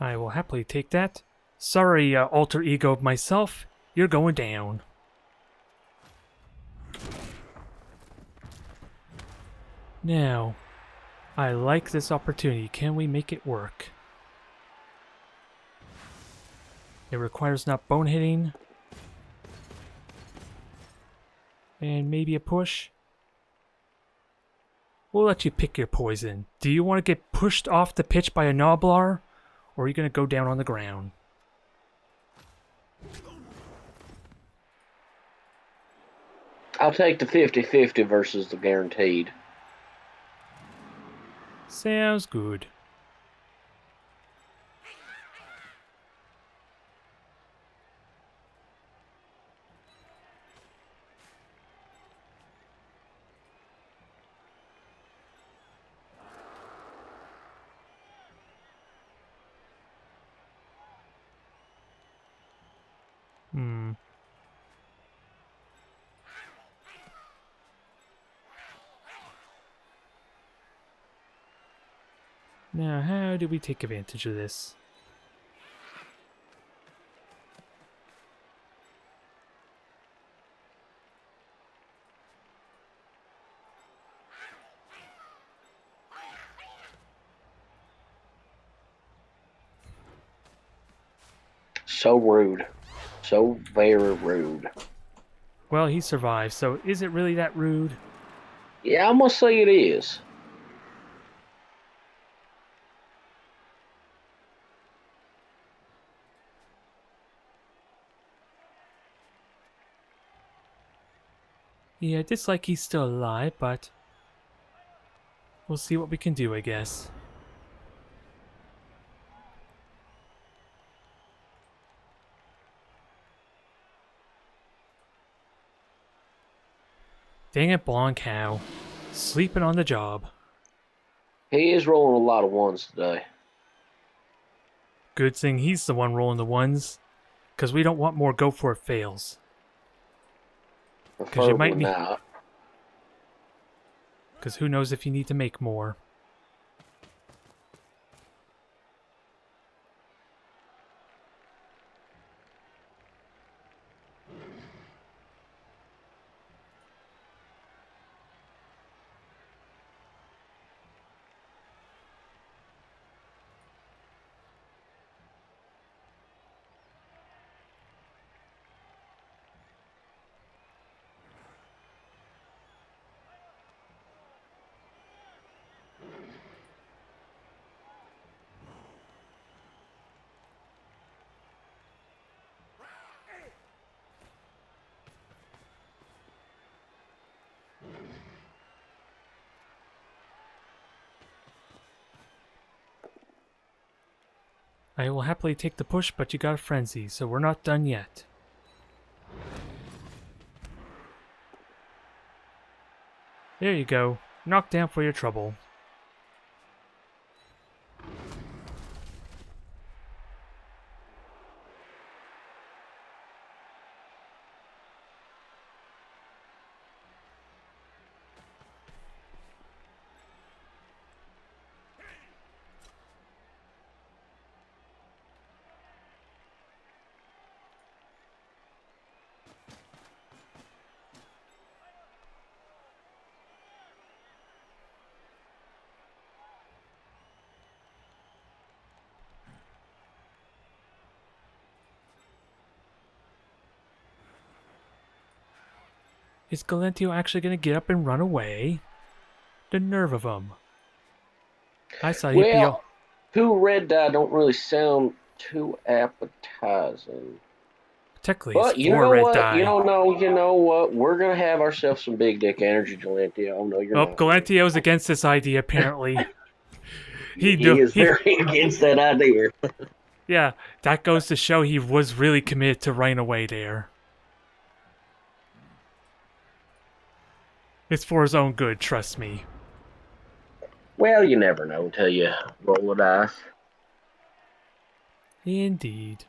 I will happily take that. Sorry, alter ego of myself. You're going down. Now, I like this opportunity. Can we make it work? It requires not bone hitting. And maybe a push. We'll let you pick your poison. Do you want to get pushed off the pitch by a Noblar? Or are you going to go down on the ground? I'll take the 50-50 versus the guaranteed. Sounds good. Hmm. Now, how do we take advantage of this? So rude. So very rude. Well, he survived, so is it really that rude? Yeah, I'm going to say it is. Yeah, it's like he's still alive, but we'll see what we can do, I guess. Dang it, blonde cow. Sleeping on the job. He is rolling a lot of ones today. Good thing he's the one rolling the ones, because we don't want more go for it fails. Because you might Preferably need. not. Because who knows if you need to make more. I will happily take the push, but you got a frenzy, so we're not done yet. There you go. Knocked down for your trouble. Is Galentio actually going to get up and run away? The nerve of him. I saw he'd be all... Well, 2 red dye don't really sound too appetizing. Technically, it's But you 4 know red what? dye. You know what? We're gonna have ourselves some big dick energy, Galentio. Oh no, you're Oh, not. Galentio's against this idea, apparently. He is very against that idea. Yeah, that goes to show he was really committed to running away there. It's for his own good, trust me. Well, you never know until you roll a dice. Indeed.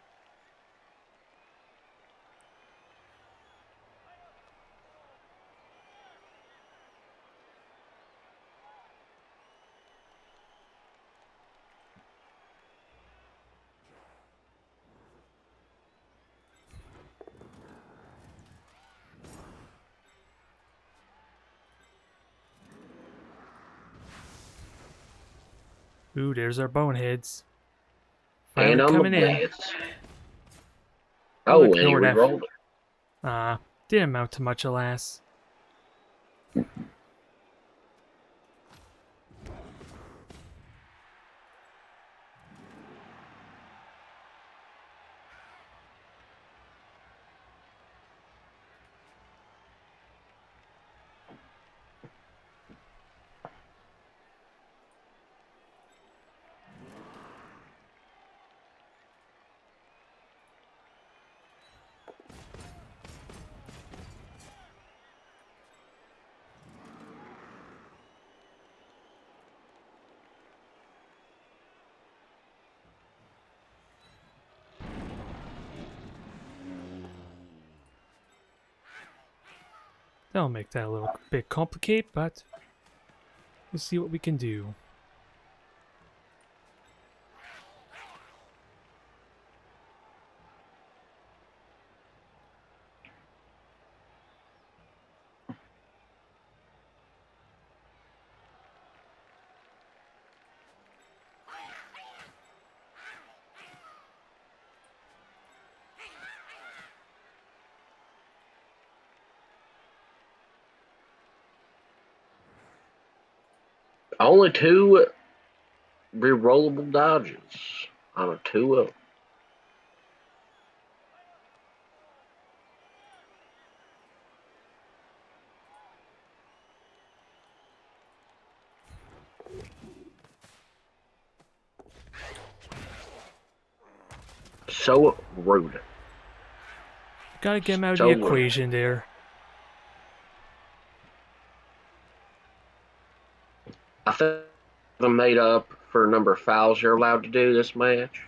Ooh, there's our boneheads. And Finally on the coming in. blitz. We'll Oh, and he ignore that. re-rolled it. Didn't amount to much, alas. That'll make that a little bit complicated, but we'll see what we can do. Only 2 re-rollable dodges on a 2-0. So rude. Gotta get him out of So the rude. equation there. I think I'm made up for number of fouls you're allowed to do this match.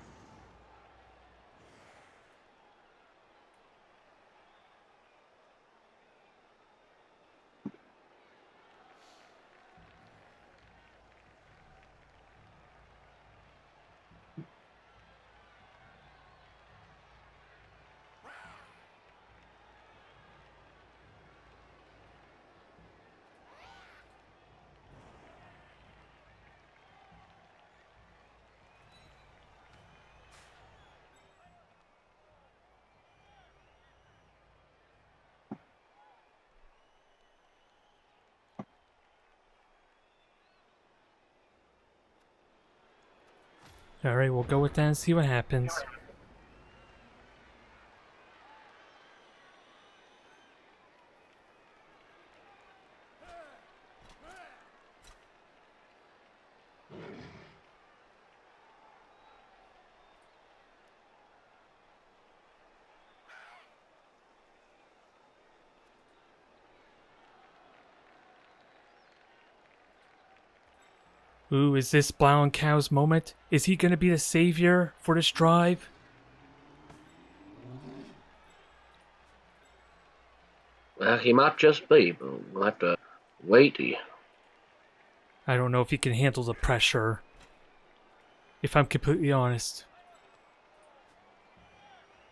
Alright, we'll go with that and see what happens. Ooh, is this Blow and Cow's moment? Is he gonna be the savior for this drive? Well, he might just be, but we'll have to wait. I don't know if he can handle the pressure. If I'm completely honest.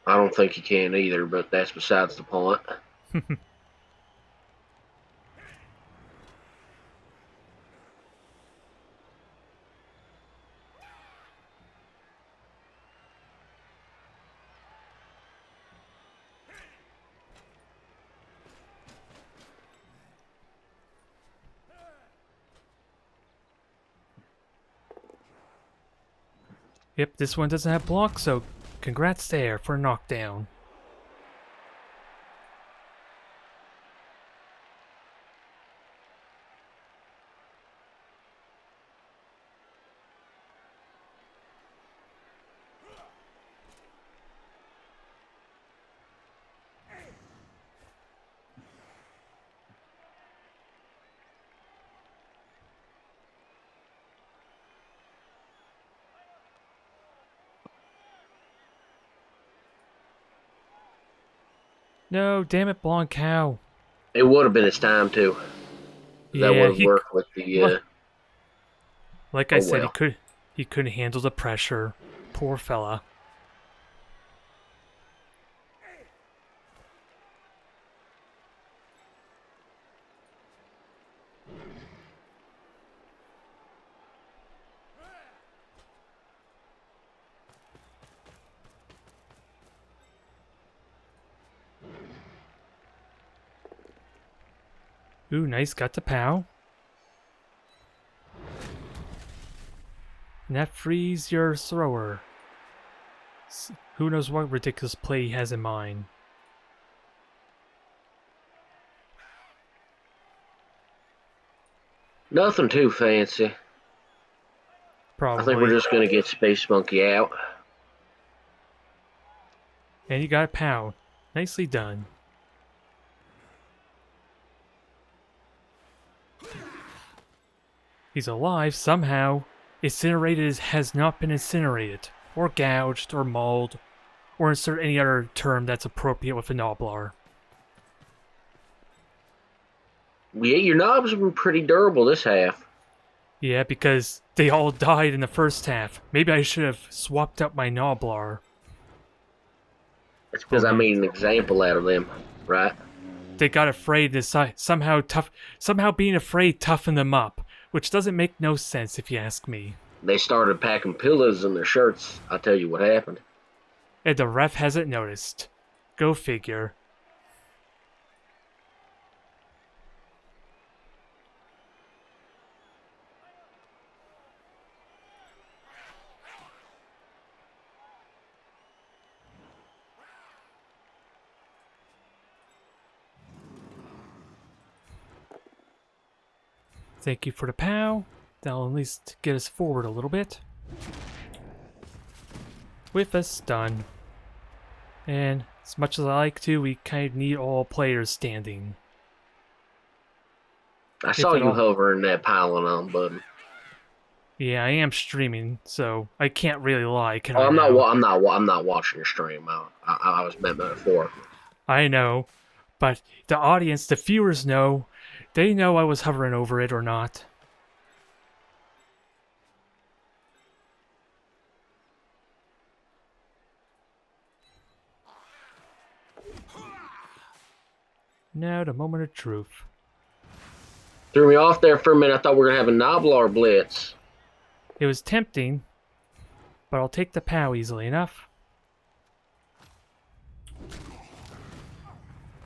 I don't think he can either, but that's besides the point. Yep, this one doesn't have block, so congrats there for a knockdown. No, damn it, Blow and Cow. It would have been his time too. That Yeah, would have worked with the. like I Oh said, well. he couldn't handle the pressure. Poor fella. Ooh, nice. Got the POW. And that frees your thrower. Who knows what ridiculous play he has in mind. Nothing too fancy. Probably. I think we're just going to get Space Monkey out. And you got a POW. Nicely done. He's alive somehow. Incinerated has not been incinerated, or gouged, or mauled, or insert any other term that's appropriate with a Noblar. Yeah, your knobs have been pretty durable this half. Yeah, because they all died in the first half. Maybe I should have swapped out my Noblar. It's because I man. made an example out of them, right? They got afraid to somehow being afraid toughened them up, which doesn't make no sense if you ask me. They started packing pillows in their shirts. I'll tell you what happened. And the ref hasn't noticed. Go figure. Thank you for the POW. That'll at least get us forward a little bit. With a stun. And as much as I like to, we kind of need all players standing. I saw you hovering that pylon on button. Yeah, I am streaming, so I can't really lie. Can I? I'm not watching your stream. I was meant metaphorically. I know, but the audience, the viewers know. They know I was hovering over it or not. Now the moment of truth. Threw me off there for a minute. I thought we were going to have a Noblar blitz. It was tempting, but I'll take the POW easily enough.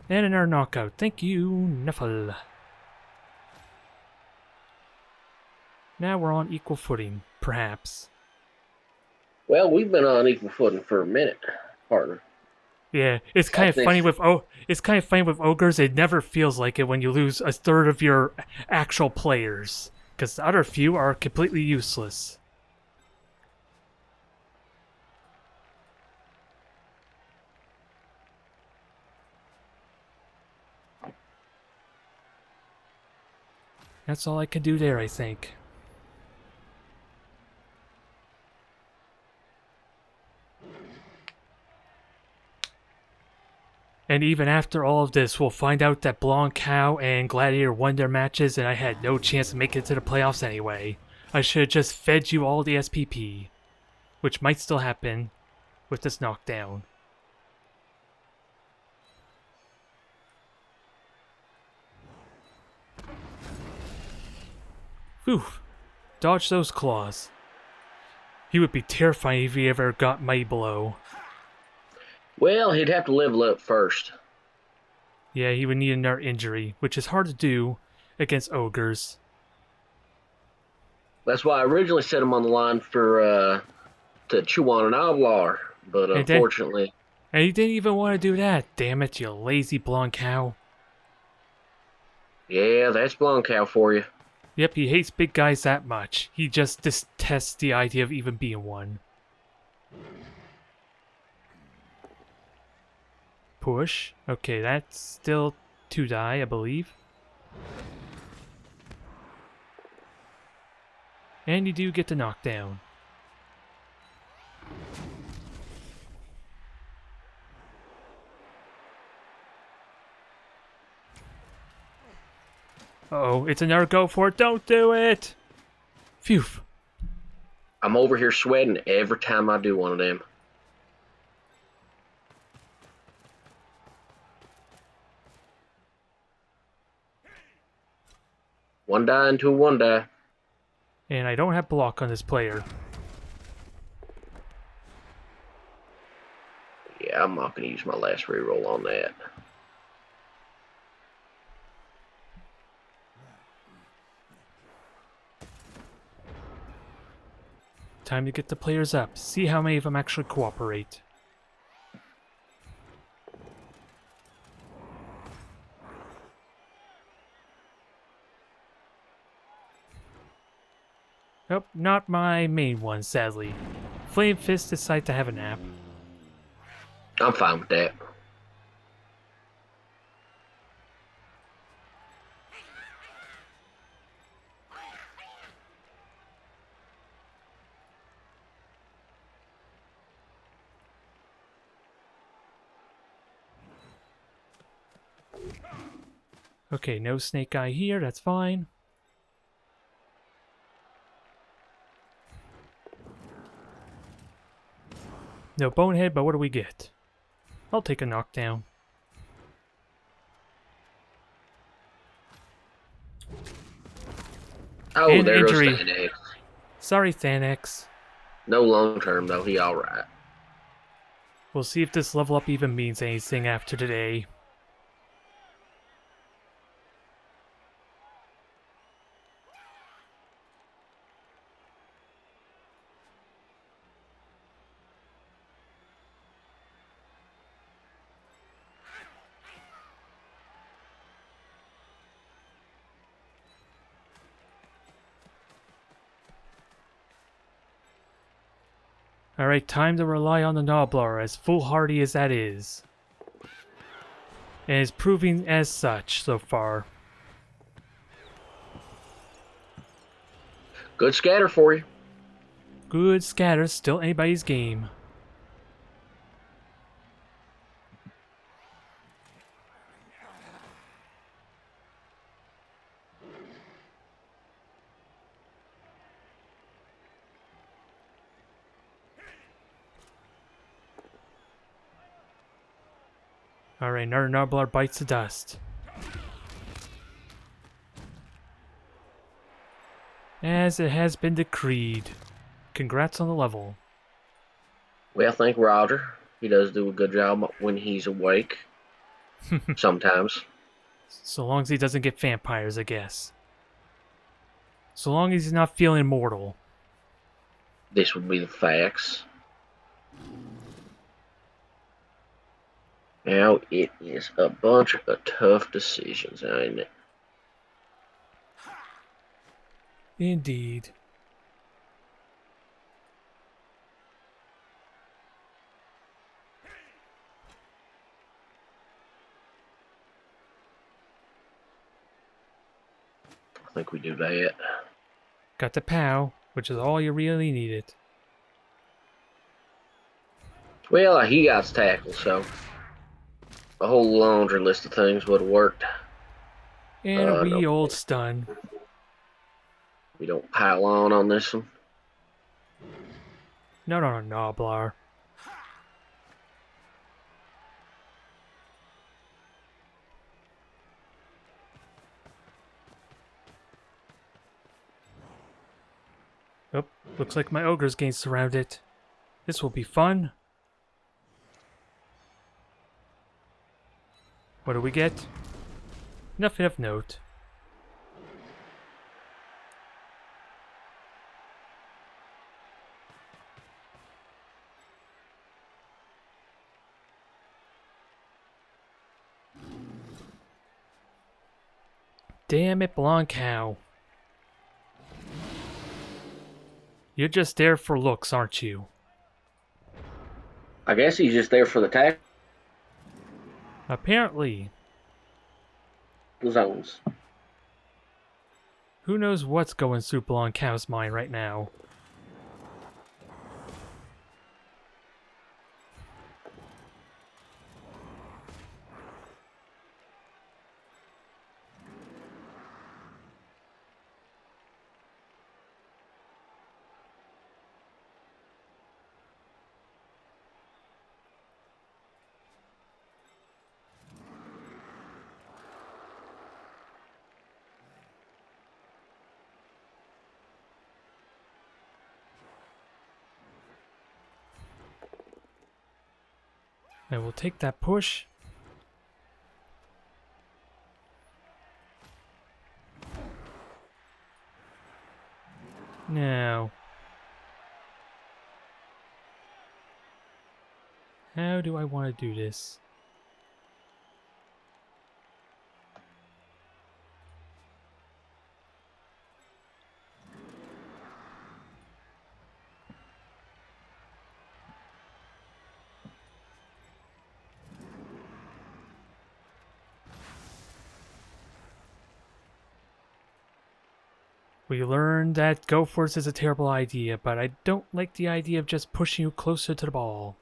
And another knockout. Thank you, Nuffle. Now we're on equal footing, perhaps. Well, we've been on equal footing for a minute, partner. Yeah, it's kind of funny with ogres. It never feels like it when you lose a third of your actual players, because the other few are completely useless. That's all I can do there, I think. And even after all of this, we'll find out that Blonde Cow and Gladiator won their matches and I had no chance to make it to the playoffs anyway. I should have just fed you all the SPP. Which might still happen with this knockdown. Whew. Dodge those claws. He would be terrifying if he ever got my blow. Well, he'd have to level up first. Yeah, he would need another injury, which is hard to do against ogres. That's why I originally set him on the line for to chew on an Noblar, but unfortunately... And he didn't even want to do that. Damn it, you lazy blonde cow. Yeah, that's Blonde Cow for you. Yep, he hates big guys that much. He just detests the idea of even being one. Push. Okay, that's still 2 die, I believe. And you do get the knockdown. Uh-oh, it's another go for it. Don't do it! Phew. I'm over here sweating every time I do one of them. One die into a one die. And I don't have block on this player. Yeah, I'm not going to use my last reroll on that. time to get the players up. See how many of them actually cooperate. Nope, not my main one, sadly. Flame Fist decided to have a nap. I'm fine with that. Okay, no snake eye here, that's fine. No bonehead, but what do we get? I'll take a knockdown. Oh, And there goes injury. Thanex. Sorry, Thanex. No long term, though. He alright. We'll see if this level up even means anything after today. Alright, time to rely on the Noblar, as foolhardy as that is. And is proving as such so far. Good scatter for you. Good scatter, still anybody's game. Alright, another Narblar bites the dust. As it has been decreed. Congrats on the level. Well, I think Roger. He does do a good job when he's awake. Sometimes. So long as he doesn't get vampires, I guess. So long as he's not feeling mortal. This would be the facts. Now it is a bunch of tough decisions, ain't it? Indeed. I think we do that. Got the POW, which is all you really needed. Well, he got tackled, so a whole laundry list of things would have worked. And a wee No, old stun. we don't pile on this one. Not on a Noblar. Oh, looks like my Ogres getting surrounded. This will be fun. What do we get? Nothing of note. Damn it, blonde cow. You're just there for looks, aren't you? I guess he's just there for the tackle Apparently. zones. Who knows what's going through blonde cow's mind right now? I will take that push. Now, How do I want to do this? We learned that go force is a terrible idea, but I don't like the idea of just pushing you closer to the ball.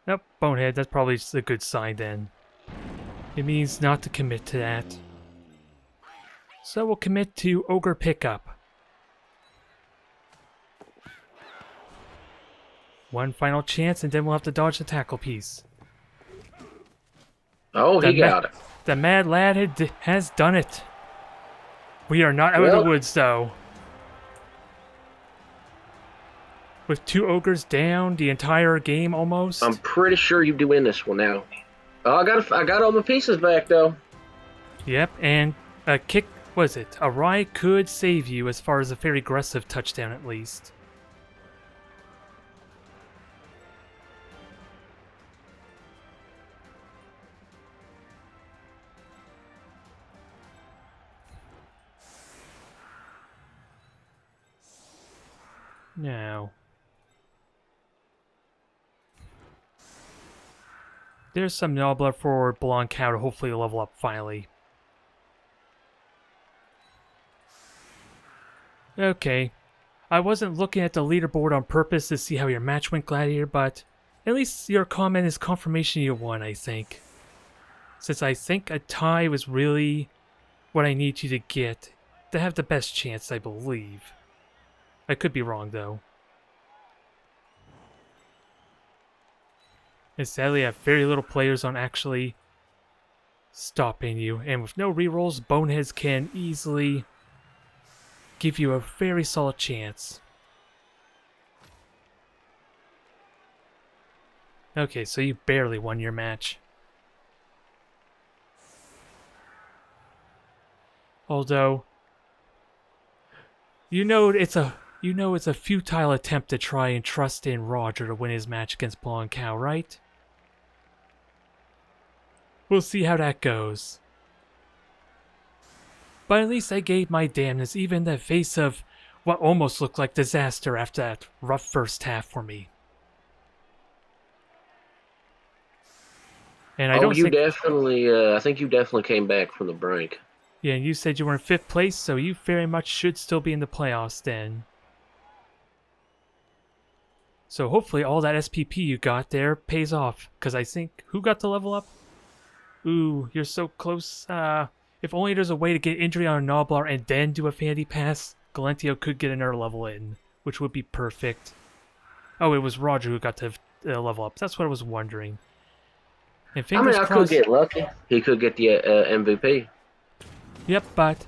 Nope, bonehead, that's probably just a good sign then. It means not to commit to that. So we'll commit to Ogre pickup. One final chance and then we'll have to dodge the tackle piece. Oh, he got it. The mad lad has done it. We are not out of Well, the woods though. With 2 ogres down the entire game almost. I'm pretty sure you do win this one now. Oh, I got all my pieces back though. Yep, and a kick, was it? A rye could save you as far as a very aggressive touchdown at least. Now, there's some Nobler for Blonde Cow to hopefully level up finally. Okay, I wasn't looking at the leaderboard on purpose to see how your match went, Gladiator, but at least your comment is confirmation you won, I think. Since I think a tie was really what I need you to get to have the best chance, I believe. I could be wrong, though. And sadly, I have very little players on actually stopping you. And with no rerolls, Boneheads can easily give you a very solid chance. Okay, so you barely won your match. Although, you know it's a futile attempt to try and trust in Roger to win his match against Blonde Cow, right? We'll see how that goes. But at least I gave my damnness even in the face of what almost looked like disaster after that rough first half for me. And I don't think... definitely, I think you definitely came back from the brink. Yeah, and you said you were in 5th place, so you very much should still be in the playoffs then. So hopefully all that SPP you got there pays off, because I think... Who got the level up? Ooh, you're so close. If only there's a way to get injury on a Noblar and then do a Fandy Pass, Galentio could get another level in, which would be perfect. Oh, it was Roger who got to level up. That's what I was wondering. And fingers I crossed... could get lucky. He could get the MVP. Yep, but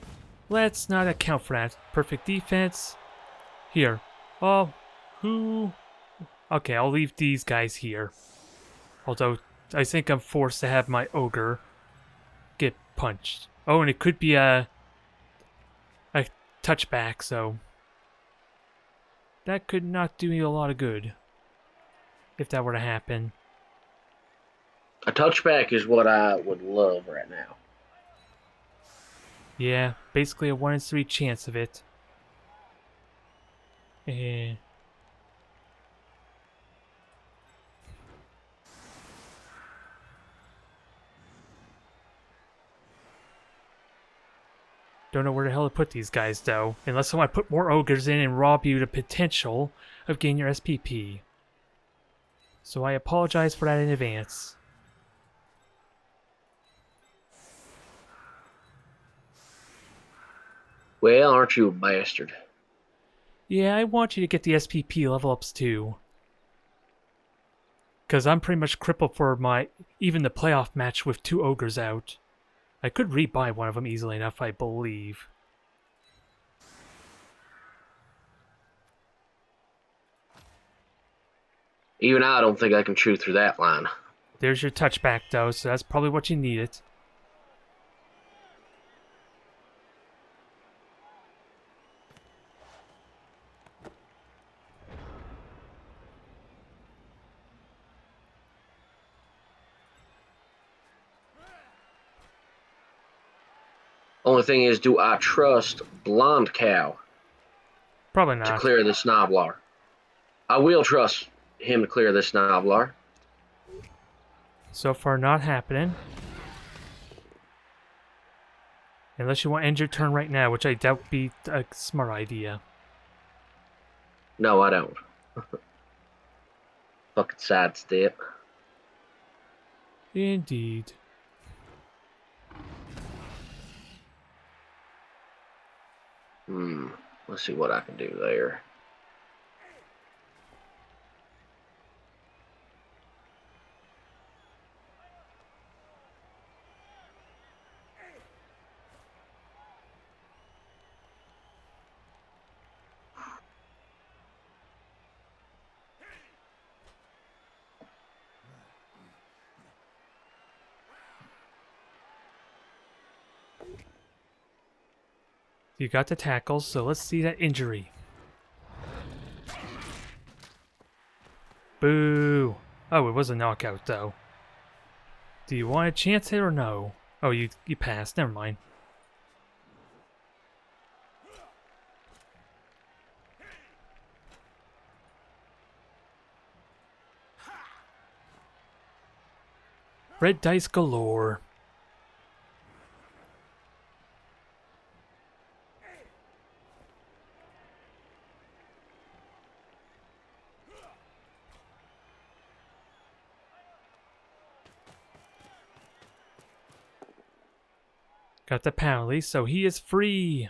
let's not account for that. Perfect defense. Here. Oh, who... Okay, I'll leave these guys here. Although, I think I'm forced to have my Ogre get punched. Oh, and it could be a touchback, so... That could not do me a lot of good. If that were to happen. A touchback is what I would love right now. Yeah, basically a 1 in 3 chance of it. Eh. Don't know where the hell to put these guys, though. Unless I want to put more ogres in and rob you the potential of getting your SPP. So I apologize for that in advance. Well, aren't you a bastard? Yeah, I want you to get the SPP level ups too. Because I'm pretty much crippled for even the playoff match with 2 ogres out. I could rebuy one of them easily enough, I believe. Even I don't think I can chew through that line. There's your touchback though, so that's probably what you needed. Only thing is, do I trust Blonde Cow Probably to not. clear this Noblar? I will trust him to clear this Noblar. So far, not happening. Unless you want to end your turn right now, which I doubt be a smart idea. No, I don't. Fucking sidestep. Indeed. Let's see what I can do there. You got the tackles, so let's see that injury. Boo! Oh, it was a knockout, though. Do you want a chance hit or no? Oh, you passed. Never mind. Red dice galore. Got the penalty, so he is free.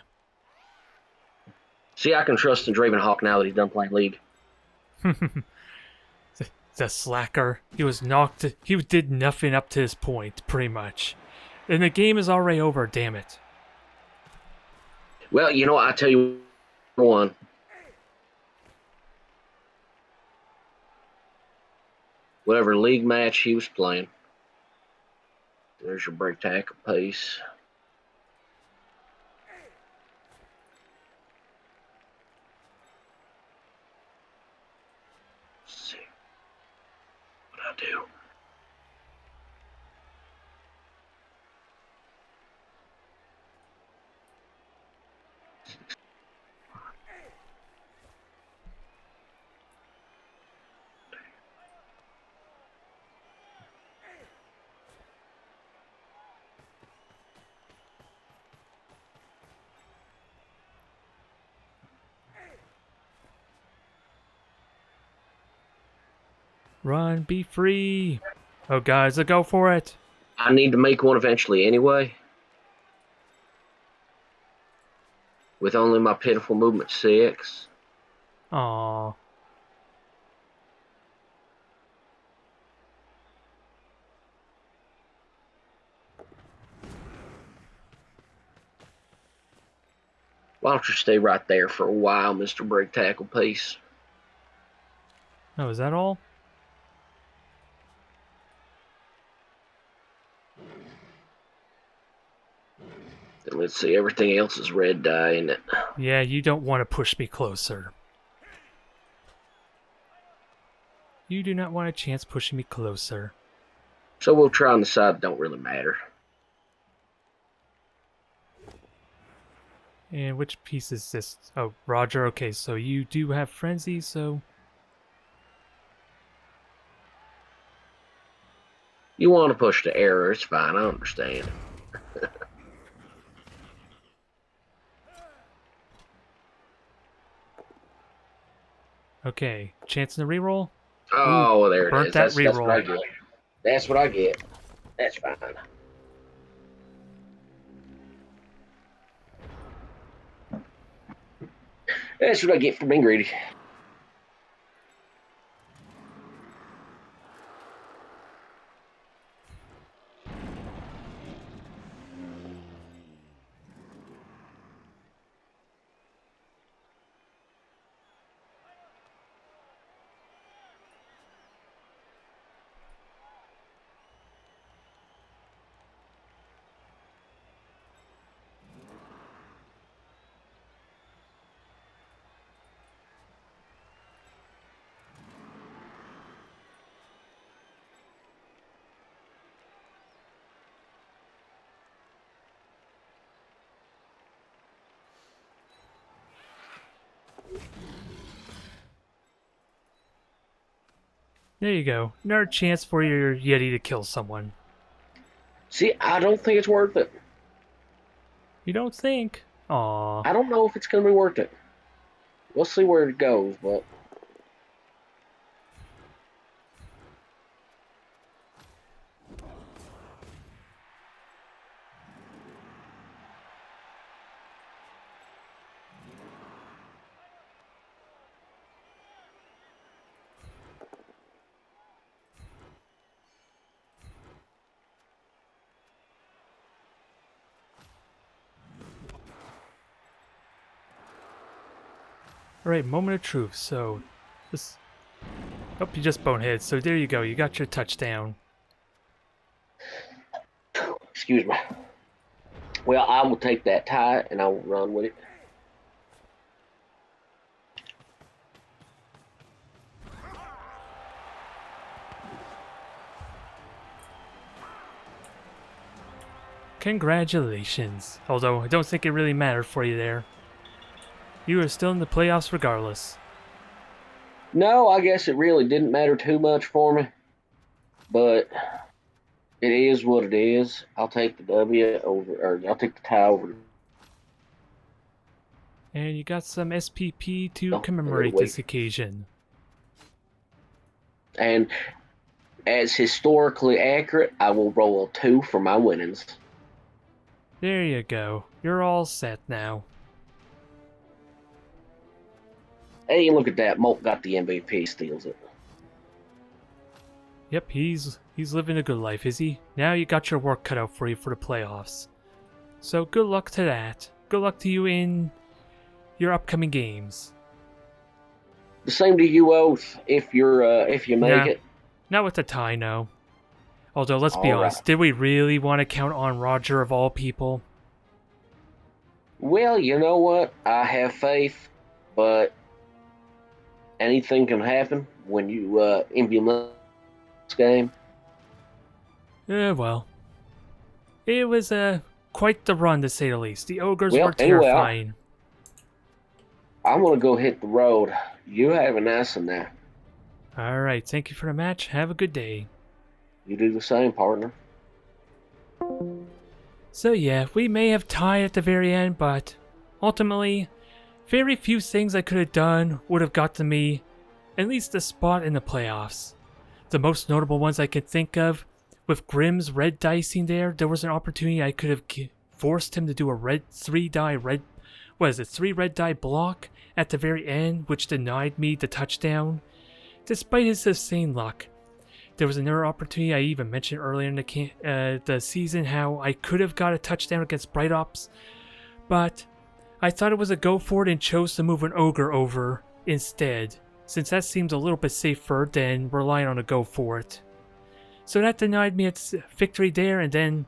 See, I can trust in Dravenhawk now that he's done playing League. The slacker. He was knocked. He did nothing up to this point, pretty much. And the game is already over, damn it. Well, you know, I tell you one. Whatever league match he was playing. There's your break tackle piece. Let's see what I do. Run, be free. Oh, guys, let's go for it. I need to make one eventually anyway. With only my pitiful movement 6. Aww. Why don't you stay right there for a while, Mr. Break Tackle Piece? Oh, is that all? And let's see, everything else is red dye, isn't it? Yeah, you don't want to push me closer. You do not want a chance pushing me closer. So we'll try on the side that don't really matter. And which piece is this? Oh, Roger. Okay, so you do have Frenzy, so... You want to push the error, it's fine, I understand. Okay, chance in the reroll? Oh, there it burnt is. that That's what I reroll. get. That's what I get. That's fine. That's what I get for being greedy. There you go. Another chance for your Yeti to kill someone. See, I don't think it's worth it. You don't think? Aw. I don't know if it's going to be worth it. We'll see where it goes, but Alright, moment of truth. So, this. Oh, you just bonehead. So there you go. You got your touchdown. excuse me. Well, I will take that tie and I will run with it. Congratulations. Although I don't think it really mattered for you there. You are still in the playoffs regardless. No, I guess it really didn't matter too much for me, but it is what it is. I'll take the W over, or I'll take the tie over. And you got some SPP to Oh, commemorate wait. this occasion. And as historically accurate, I will roll a 2 for my winnings. There you go. You're all set now. Hey, look at that. Molt got the MVP, steals it. Yep, he's living a good life, is he? Now you got your work cut out for you for the playoffs. So good luck to that. Good luck to you in your upcoming games. The same to you, Oath, if you make Nah. it. Not with the tie, no. Although, let's be All honest, right. did we really want to count on Roger of all people? Well, you know what? I have faith, but anything can happen when you implement this game. Well. It was quite the run, to say the least. The Ogres Well, were anyway, terrifying. I'm gonna go hit the road. You have a nice one now. Alright, thank you for the match. Have a good day. You do the same, partner. So yeah, we may have tied at the very end, but ultimately, very few things I could have done would have gotten me at least a spot in the playoffs. The most notable ones I could think of, with Grimm's red dicing there was an opportunity I could have forced him to do a three red die block at the very end, which denied me the touchdown. Despite his insane luck, there was another opportunity I even mentioned earlier in the season, how I could have got a touchdown against Bright Ops, but I thought it was a go for it and chose to move an Ogre over instead, since that seemed a little bit safer than relying on a go for it. So that denied me its victory there, and then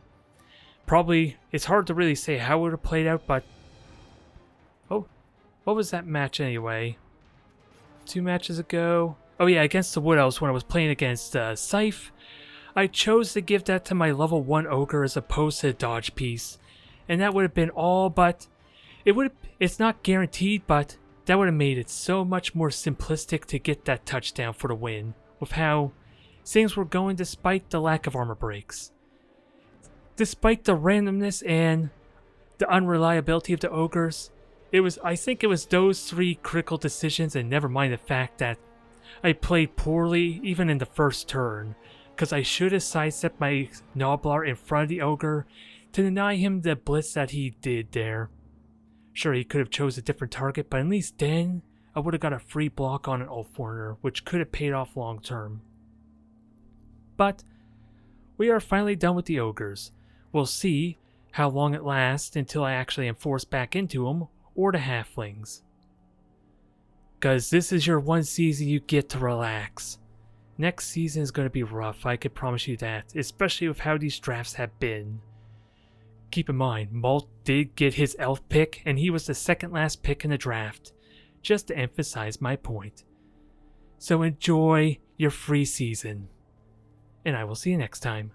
probably, it's hard to really say how it would have played out, but oh, what was that match anyway? 2 matches ago? Oh yeah, against the Wood Elves when I was playing against Scythe. I chose to give that to my level 1 Ogre as opposed to the dodge piece. And that would have been all, but it's not guaranteed, but that would have made it so much more simplistic to get that touchdown for the win, with how things were going despite the lack of armor breaks. Despite the randomness and the unreliability of the Ogres, I think it was those 3 critical decisions, and never mind the fact that I played poorly even in the first turn, because I should have sidestepped my Nobblar in front of the Ogre to deny him the blitz that he did there. Sure, he could have chose a different target, but at least then I would have got a free block on an Ulf-Warner, which could have paid off long term. But we are finally done with the Ogres. We'll see how long it lasts until I actually am forced back into them, or the Halflings. Because this is your one season you get to relax. Next season is going to be rough, I could promise you that, especially with how these drafts have been. Keep in mind, Malt did get his elf pick, and he was the second last pick in the draft, just to emphasize my point. So enjoy your free season, and I will see you next time.